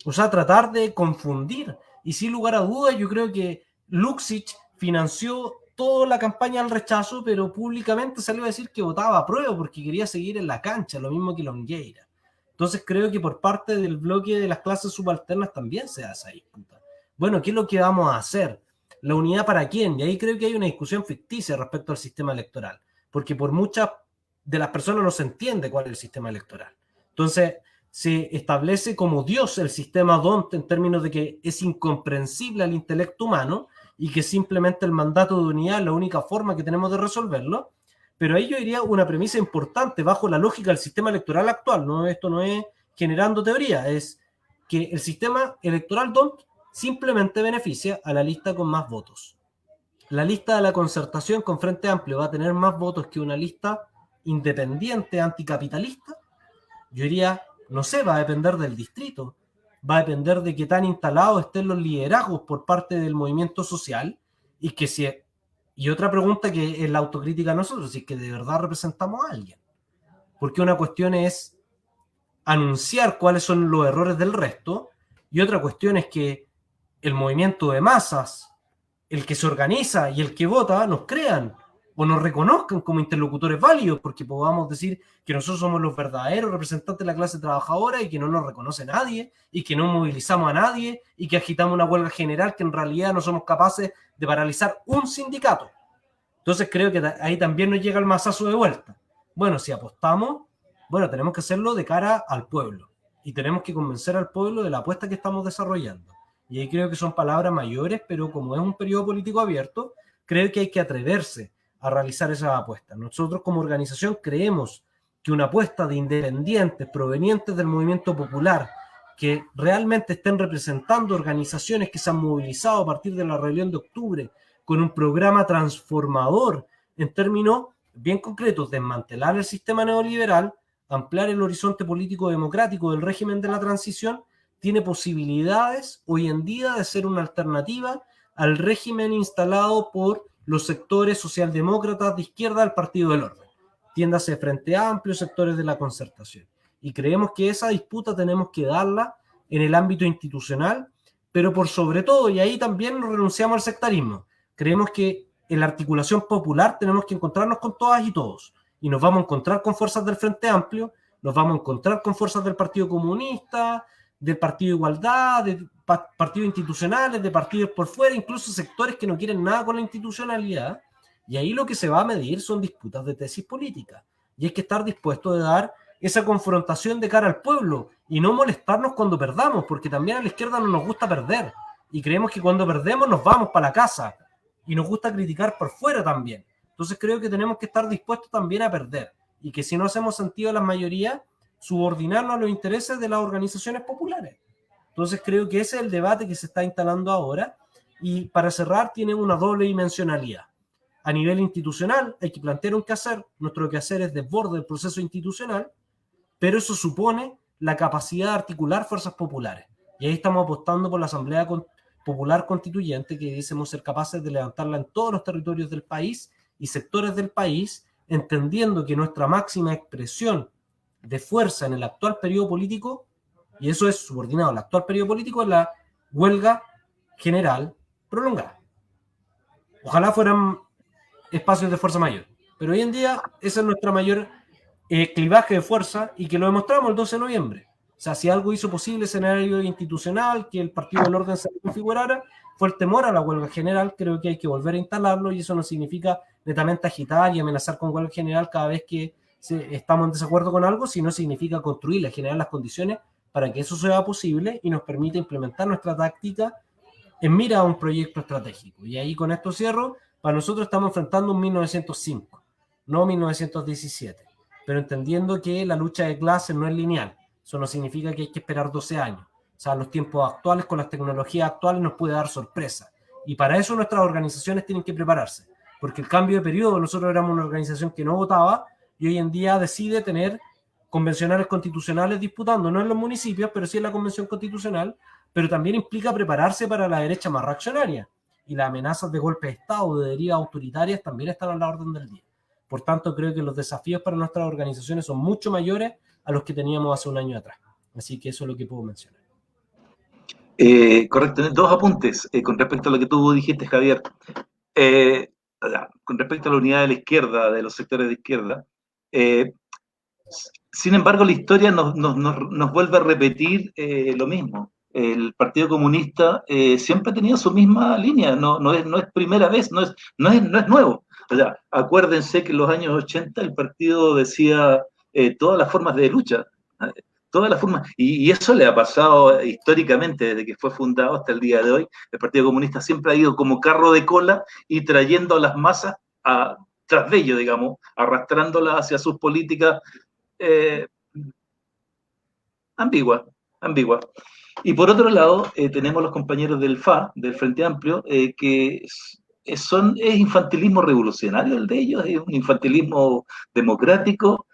O sea, tratar de confundir. Y sin lugar a dudas, yo creo que Luksic financió toda la campaña al rechazo, pero públicamente salió a decir que votaba a prueba porque quería seguir en la cancha, lo mismo que Longueira. Entonces creo que por parte del bloque de las clases subalternas también se da esa disputa. Bueno, ¿qué es lo que vamos a hacer? ¿La unidad para quién? Y ahí creo que hay una discusión ficticia respecto al sistema electoral, porque por muchas de las personas no se entiende cuál es el sistema electoral. Entonces se establece como Dios el sistema DONT en términos de que es incomprensible al intelecto humano y que simplemente el mandato de unidad es la única forma que tenemos de resolverlo. Pero ahí yo diría una premisa importante bajo la lógica del sistema electoral actual. ¿No? Esto no es generando teoría, es que el sistema electoral DONT simplemente beneficia a la lista con más votos. La lista de la concertación con Frente Amplio va a tener más votos que una lista independiente anticapitalista. Yo diría, no sé, va a depender del distrito, va a depender de qué tan instalados estén los liderazgos por parte del movimiento social y que si... Y otra pregunta que es la autocrítica a nosotros, si es que de verdad representamos a alguien. Porque una cuestión es anunciar cuáles son los errores del resto y otra cuestión es que el movimiento de masas, el que se organiza y el que vota nos crean o nos reconozcan como interlocutores válidos, porque podamos decir que nosotros somos los verdaderos representantes de la clase trabajadora y que no nos reconoce nadie y que no movilizamos a nadie y que agitamos una huelga general que en realidad no somos capaces de paralizar un sindicato. Entonces creo que ahí también nos llega el mazazo de vuelta. Bueno, si apostamos, bueno, tenemos que hacerlo de cara al pueblo y tenemos que convencer al pueblo de la apuesta que estamos desarrollando. Y ahí creo que son palabras mayores, pero como es un periodo político abierto, creo que hay que atreverse a realizar esas apuestas. Nosotros como organización creemos que una apuesta de independientes provenientes del movimiento popular que realmente estén representando organizaciones que se han movilizado a partir de la rebelión de octubre con un programa transformador en términos bien concretos, desmantelar el sistema neoliberal, ampliar el horizonte político democrático del régimen de la transición, tiene posibilidades hoy en día de ser una alternativa al régimen instalado por los sectores socialdemócratas de izquierda del Partido del Orden. Tiéndase Frente Amplio, sectores de la concertación. Y creemos que esa disputa tenemos que darla en el ámbito institucional, pero por sobre todo, y ahí también nos renunciamos al sectarismo, creemos que en la articulación popular tenemos que encontrarnos con todas y todos. Y nos vamos a encontrar con fuerzas del Frente Amplio, nos vamos a encontrar con fuerzas del Partido Comunista, del Partido de Igualdad, de partidos institucionales, de partidos por fuera, incluso sectores que no quieren nada con la institucionalidad. Y ahí lo que se va a medir son disputas de tesis políticas. Y hay que estar dispuesto a dar esa confrontación de cara al pueblo y no molestarnos cuando perdamos, porque también a la izquierda no nos gusta perder. Y creemos que cuando perdemos nos vamos para la casa. Y nos gusta criticar por fuera también. Entonces creo que tenemos que estar dispuestos también a perder. Y que si no hacemos sentido a las mayorías, subordinarnos a los intereses de las organizaciones populares. Entonces creo que ese es el debate que se está instalando ahora. Y para cerrar, tiene una doble dimensionalidad. A nivel institucional hay que plantear un quehacer. Nuestro quehacer es desborde del proceso institucional, pero eso supone la capacidad de articular fuerzas populares. Y ahí estamos apostando por la Asamblea Popular Constituyente, que decimos ser capaces de levantarla en todos los territorios del país y sectores del país, entendiendo que nuestra máxima expresión de fuerza en el actual periodo político, y eso es subordinado al actual periodo político, es la huelga general prolongada. Ojalá fueran espacios de fuerza mayor, pero hoy en día esa es nuestra mayor clivaje de fuerza y que lo demostramos el 12 de noviembre. O sea, si algo hizo posible el escenario institucional, que el Partido del Orden se configurara, fue el temor a la huelga general. Creo que hay que volver a instalarlo y eso no significa netamente agitar y amenazar con huelga general cada vez que estamos en desacuerdo con algo, sino significa construirla, generar las condiciones para que eso sea posible y nos permita implementar nuestra táctica en mira a un proyecto estratégico. Y ahí con esto cierro. Para nosotros estamos enfrentando un 1905, no 1917, pero entendiendo que la lucha de clases no es lineal. Eso no significa que hay que esperar 12 años. O sea, los tiempos actuales, con las tecnologías actuales, nos puede dar sorpresa. Y para eso nuestras organizaciones tienen que prepararse. Porque el cambio de periodo, nosotros éramos una organización que no votaba y hoy en día decide tener convencionales constitucionales disputando, no en los municipios, pero sí en la convención constitucional, pero también implica prepararse para la derecha más reaccionaria, y las amenazas de golpe de Estado o de derivas autoritarias también están a la orden del día. Por tanto, creo que los desafíos para nuestras organizaciones son mucho mayores a los que teníamos hace un año atrás. Así que eso es lo que puedo mencionar. Correcto, dos apuntes con respecto a lo que tú dijiste, Javier. Con respecto a la unidad de la izquierda, de los sectores de izquierda, sin embargo, la historia nos vuelve a repetir lo mismo. El Partido Comunista siempre ha tenido su misma línea, no es primera vez, no es nuevo. O sea, acuérdense que en los años 80 el partido decía todas las formas de lucha, todas las formas, y eso le ha pasado históricamente desde que fue fundado hasta el día de hoy. El Partido Comunista siempre ha ido como carro de cola y trayendo a las masas tras de ello, digamos, arrastrándolas hacia sus políticas ambigua. Y por otro lado, tenemos los compañeros del FA, del Frente Amplio, que es infantilismo revolucionario el de ellos, es un infantilismo democrático.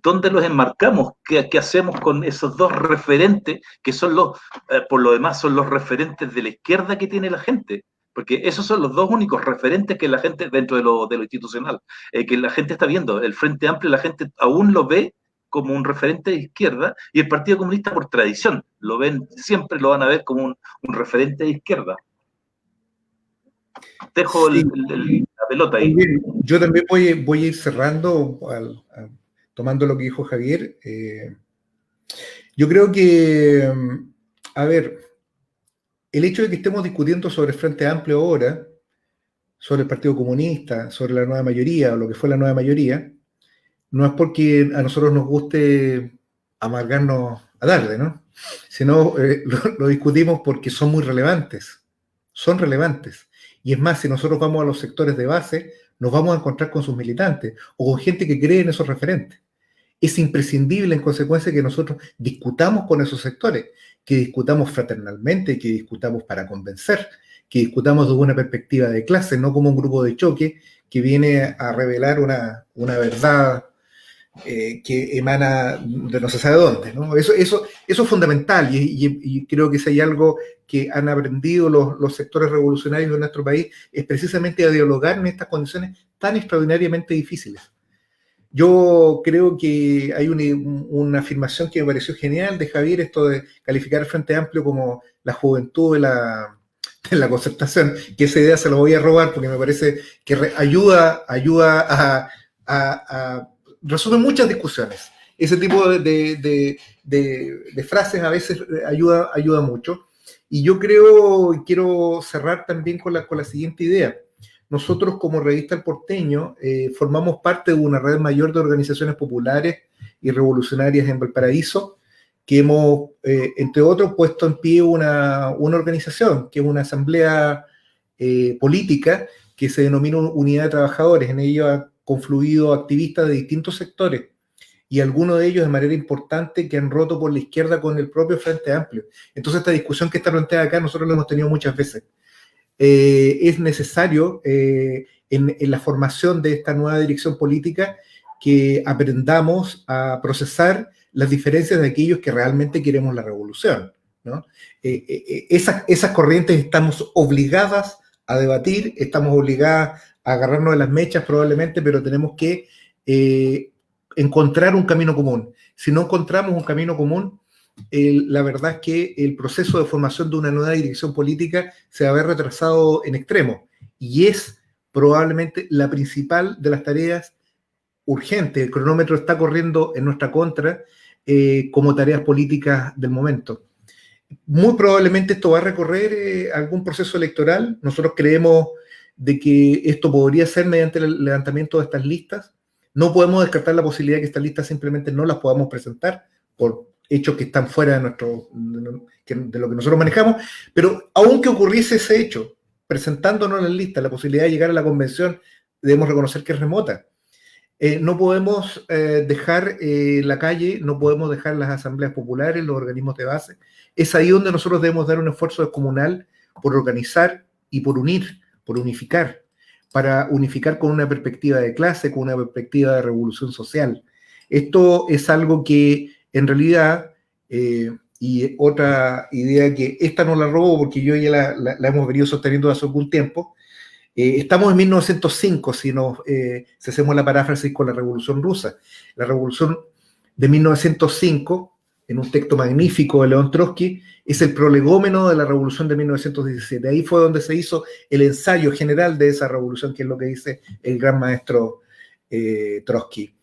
¿Dónde los enmarcamos? ¿Qué hacemos con esos dos referentes que son por lo demás, son los referentes de la izquierda que tiene la gente? Porque esos son los dos únicos referentes que la gente, dentro de lo institucional, que la gente está viendo. El Frente Amplio, la gente aún lo ve como un referente de izquierda, y el Partido Comunista, por tradición, siempre lo van a ver como un referente de izquierda. Dejo sí, la pelota ahí. Yo también voy a ir cerrando, tomando lo que dijo Javier. Yo creo que, a ver, el hecho de que estemos discutiendo sobre el Frente Amplio ahora, sobre el Partido Comunista, sobre la nueva mayoría, o lo que fue la nueva mayoría, no es porque a nosotros nos guste amargarnos a darle, ¿no? Sino lo discutimos porque son muy relevantes. Son relevantes. Y es más, si nosotros vamos a los sectores de base, nos vamos a encontrar con sus militantes o con gente que cree en esos referentes. Es imprescindible, en consecuencia, que nosotros discutamos con esos sectores, que discutamos fraternalmente, que discutamos para convencer, que discutamos desde una perspectiva de clase, no como un grupo de choque que viene a revelar una verdad que emana de no se sabe dónde, ¿no? Eso es fundamental, y creo que si hay algo que han aprendido los sectores revolucionarios de nuestro país es precisamente a dialogar en estas condiciones tan extraordinariamente difíciles. Yo creo que hay una afirmación que me pareció genial de Javier, esto de calificar el Frente Amplio como la juventud de la concertación, que esa idea se la voy a robar porque me parece que ayuda a resume muchas discusiones. Ese tipo de frases a veces ayuda mucho. Y yo quiero cerrar también con la siguiente idea. Nosotros, como Revista El Porteño, formamos parte de una red mayor de organizaciones populares y revolucionarias en Valparaíso, que hemos, entre otros, puesto en pie una organización, que es una asamblea política que se denomina Unidad de Trabajadores. En ella ha confluido activistas de distintos sectores, y algunos de ellos de manera importante que han roto por la izquierda con el propio Frente Amplio. Entonces, esta discusión que está planteada acá, nosotros la hemos tenido muchas veces. Es necesario en la formación de esta nueva dirección política que aprendamos a procesar las diferencias de aquellos que realmente queremos la revolución, ¿no? Esas corrientes estamos obligadas a debatir, estamos obligadas a agarrarnos de las mechas probablemente, pero tenemos que encontrar un camino común. Si no encontramos un camino común, la verdad es que el proceso de formación de una nueva dirección política se va a ver retrasado en extremo, y es probablemente la principal de las tareas urgentes. El cronómetro está corriendo en nuestra contra como tareas políticas del momento. Muy probablemente esto va a recorrer algún proceso electoral. Nosotros creemos de que esto podría ser mediante el levantamiento de estas listas. No podemos descartar la posibilidad de que estas listas simplemente no las podamos presentar por hechos que están fuera de lo que nosotros manejamos, pero aunque ocurriese ese hecho, presentándonos en la lista, la posibilidad de llegar a la convención, debemos reconocer que es remota. No podemos dejar la calle, no podemos dejar las asambleas populares, los organismos de base. Es ahí donde nosotros debemos dar un esfuerzo descomunal por organizar y por unir, por unificar, para unificar con una perspectiva de clase, con una perspectiva de revolución social. Esto es algo que en realidad Y otra idea que esta no la robo porque yo ya la hemos venido sosteniendo hace algún tiempo. Estamos en 1905, si hacemos la paráfrasis con la Revolución Rusa. La Revolución de 1905, en un texto magnífico de León Trotsky, es el prolegómeno de la Revolución de 1917. Ahí fue donde se hizo el ensayo general de esa revolución, que es lo que dice el gran maestro Trotsky.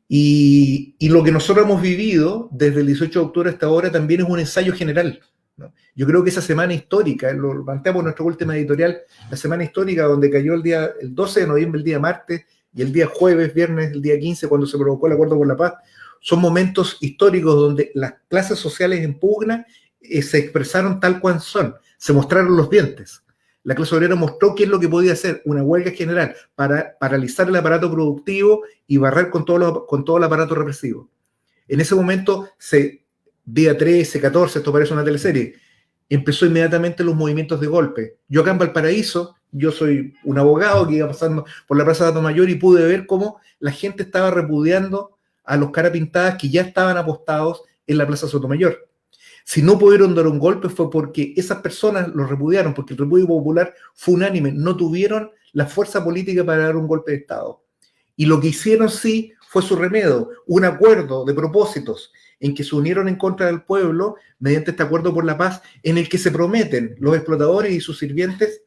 Y lo que nosotros hemos vivido desde el 18 de octubre hasta ahora también es un ensayo general, ¿no? Yo creo que esa semana histórica, lo planteamos en nuestra última editorial, la semana histórica donde cayó el 12 de noviembre, el día martes, y el día jueves, viernes, el día 15, cuando se provocó el Acuerdo por la Paz, son momentos históricos donde las clases sociales en pugna se expresaron tal cual son, se mostraron los dientes. La clase obrera mostró qué es lo que podía hacer una huelga general para paralizar el aparato productivo y barrer con todo el aparato represivo. En ese momento, día 13, 14, esto parece una teleserie, empezó inmediatamente los movimientos de golpe. Yo acá en Valparaíso, yo soy un abogado que iba pasando por la Plaza de Atomayor y pude ver cómo la gente estaba repudiando a los carapintadas que ya estaban apostados en la Plaza Sotomayor. Si no pudieron dar un golpe fue porque esas personas los repudiaron, porque el repudio popular fue unánime, no tuvieron la fuerza política para dar un golpe de Estado. Y lo que hicieron sí fue su remedio, un acuerdo de propósitos en que se unieron en contra del pueblo mediante este acuerdo por la paz, en el que se prometen los explotadores y sus sirvientes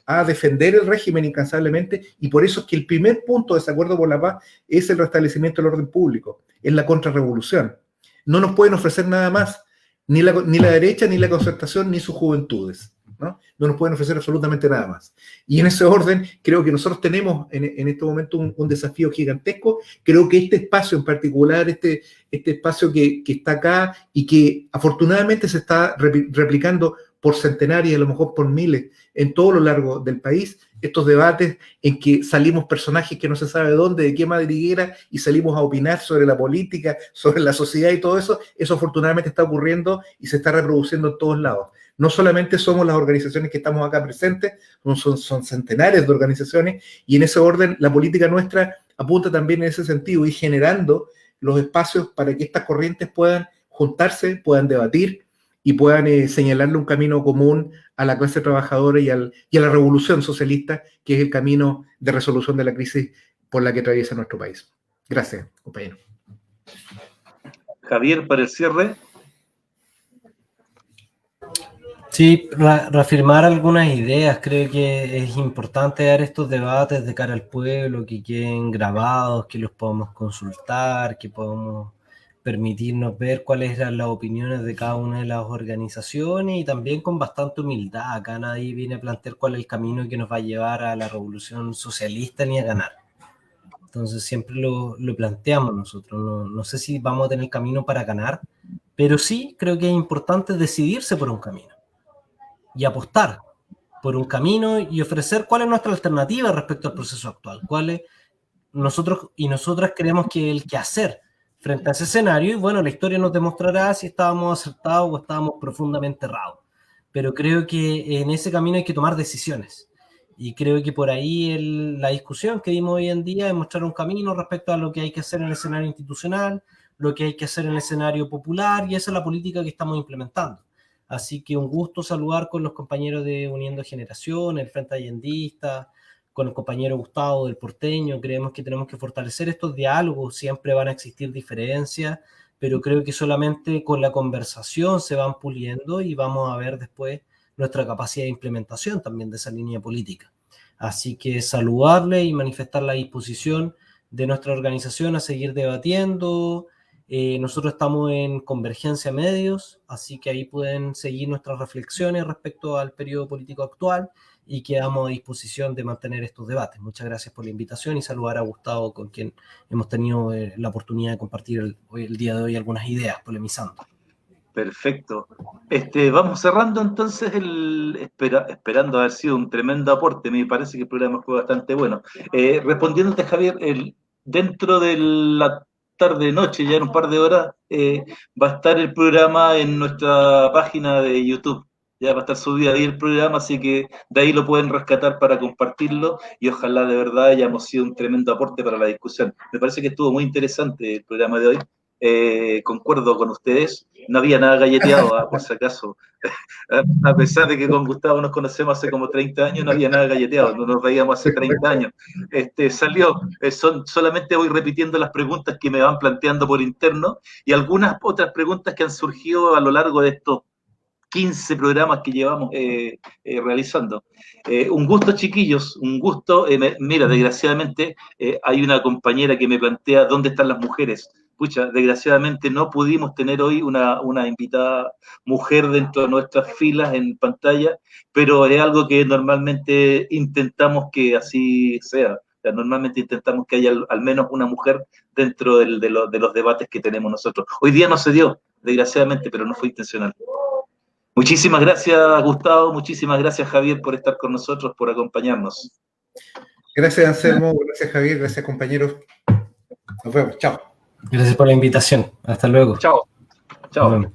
a defender el régimen incansablemente, y por eso es que el primer punto de ese acuerdo por la paz es el restablecimiento del orden público, es la contrarrevolución. No nos pueden ofrecer nada más, ni la derecha, ni la concertación, ni sus juventudes, ¿no? No nos pueden ofrecer absolutamente nada más. Y en ese orden, creo que nosotros tenemos en este momento un desafío gigantesco. Creo que este espacio en particular, este espacio que está acá y que afortunadamente se está replicando por centenares y a lo mejor por miles en todo lo largo del país, estos debates en que salimos personajes que no se sabe dónde, de qué madriguera, y salimos a opinar sobre la política, sobre la sociedad y todo eso, eso afortunadamente está ocurriendo y se está reproduciendo en todos lados. No solamente somos las organizaciones que estamos acá presentes, son centenares de organizaciones, y en ese orden la política nuestra apunta también en ese sentido, y generando los espacios para que estas corrientes puedan juntarse, puedan debatir y puedan señalarle un camino común a la clase trabajadora y a la revolución socialista, que es el camino de resolución de la crisis por la que atraviesa nuestro país. Gracias, compañero. Javier, para el cierre. Sí, reafirmar algunas ideas. Creo que es importante dar estos debates de cara al pueblo, que queden grabados, que los podamos consultar, que podamos permitirnos ver cuáles eran las opiniones de cada una de las organizaciones, y también con bastante humildad. Acá nadie viene a plantear cuál es el camino que nos va a llevar a la revolución socialista ni a ganar. Entonces siempre lo planteamos nosotros. No sé si vamos a tener camino para ganar, pero sí creo que es importante decidirse por un camino y apostar por un camino y ofrecer cuál es nuestra alternativa respecto al proceso actual, cuál es nosotros y nosotras creemos que el que hacer frente a ese escenario. Y bueno, la historia nos demostrará si estábamos acertados o estábamos profundamente errados, pero creo que en ese camino hay que tomar decisiones, y creo que por ahí la discusión que dimos hoy en día es mostrar un camino respecto a lo que hay que hacer en el escenario institucional, lo que hay que hacer en el escenario popular, y esa es la política que estamos implementando. Así que un gusto saludar con los compañeros de Uniendo Generación, el Frente Allendista, con el compañero Gustavo del Porteño. Creemos que tenemos que fortalecer estos diálogos. Siempre van a existir diferencias, pero creo que solamente con la conversación se van puliendo y vamos a ver después nuestra capacidad de implementación también de esa línea política. Así que saludarle y manifestar la disposición de nuestra organización a seguir debatiendo. Nosotros estamos en Convergencia Medios, así que ahí pueden seguir nuestras reflexiones respecto al periodo político actual, y quedamos a disposición de mantener estos debates. Muchas gracias por la invitación, y saludar a Gustavo, con quien hemos tenido la oportunidad de compartir el día de hoy algunas ideas, polemizando. Perfecto. Vamos cerrando entonces, esperando haber sido un tremendo aporte. Me parece que el programa fue bastante bueno. Respondiéndote, Javier, dentro de la tarde-noche, ya en un par de horas, va a estar el programa en nuestra página de YouTube. Ya va a estar subido ahí el programa, así que de ahí lo pueden rescatar para compartirlo, y ojalá de verdad hayamos sido un tremendo aporte para la discusión. Me parece que estuvo muy interesante el programa de hoy. concuerdo con ustedes, no había nada galleteado, por si acaso. A pesar de que con Gustavo nos conocemos hace como 30 años, no había nada galleteado, no nos veíamos hace 30 años. Solamente voy repitiendo las preguntas que me van planteando por interno y algunas otras preguntas que han surgido a lo largo de estos 15 programas que llevamos realizando. Un gusto, chiquillos, un gusto. Mira, desgraciadamente hay una compañera que me plantea dónde están las mujeres. Pucha, desgraciadamente no pudimos tener hoy una invitada mujer dentro de nuestras filas en pantalla, pero es algo que normalmente intentamos que así sea. O sea, normalmente intentamos que haya al menos una mujer dentro de los debates que tenemos nosotros. Hoy día no se dio, desgraciadamente, pero no fue intencional. Muchísimas gracias, Gustavo. Muchísimas gracias, Javier, por estar con nosotros, por acompañarnos. Gracias, Anselmo. Gracias, Javier. Gracias, compañeros. Nos vemos. Chao. Gracias por la invitación. Hasta luego. Chao. Chao.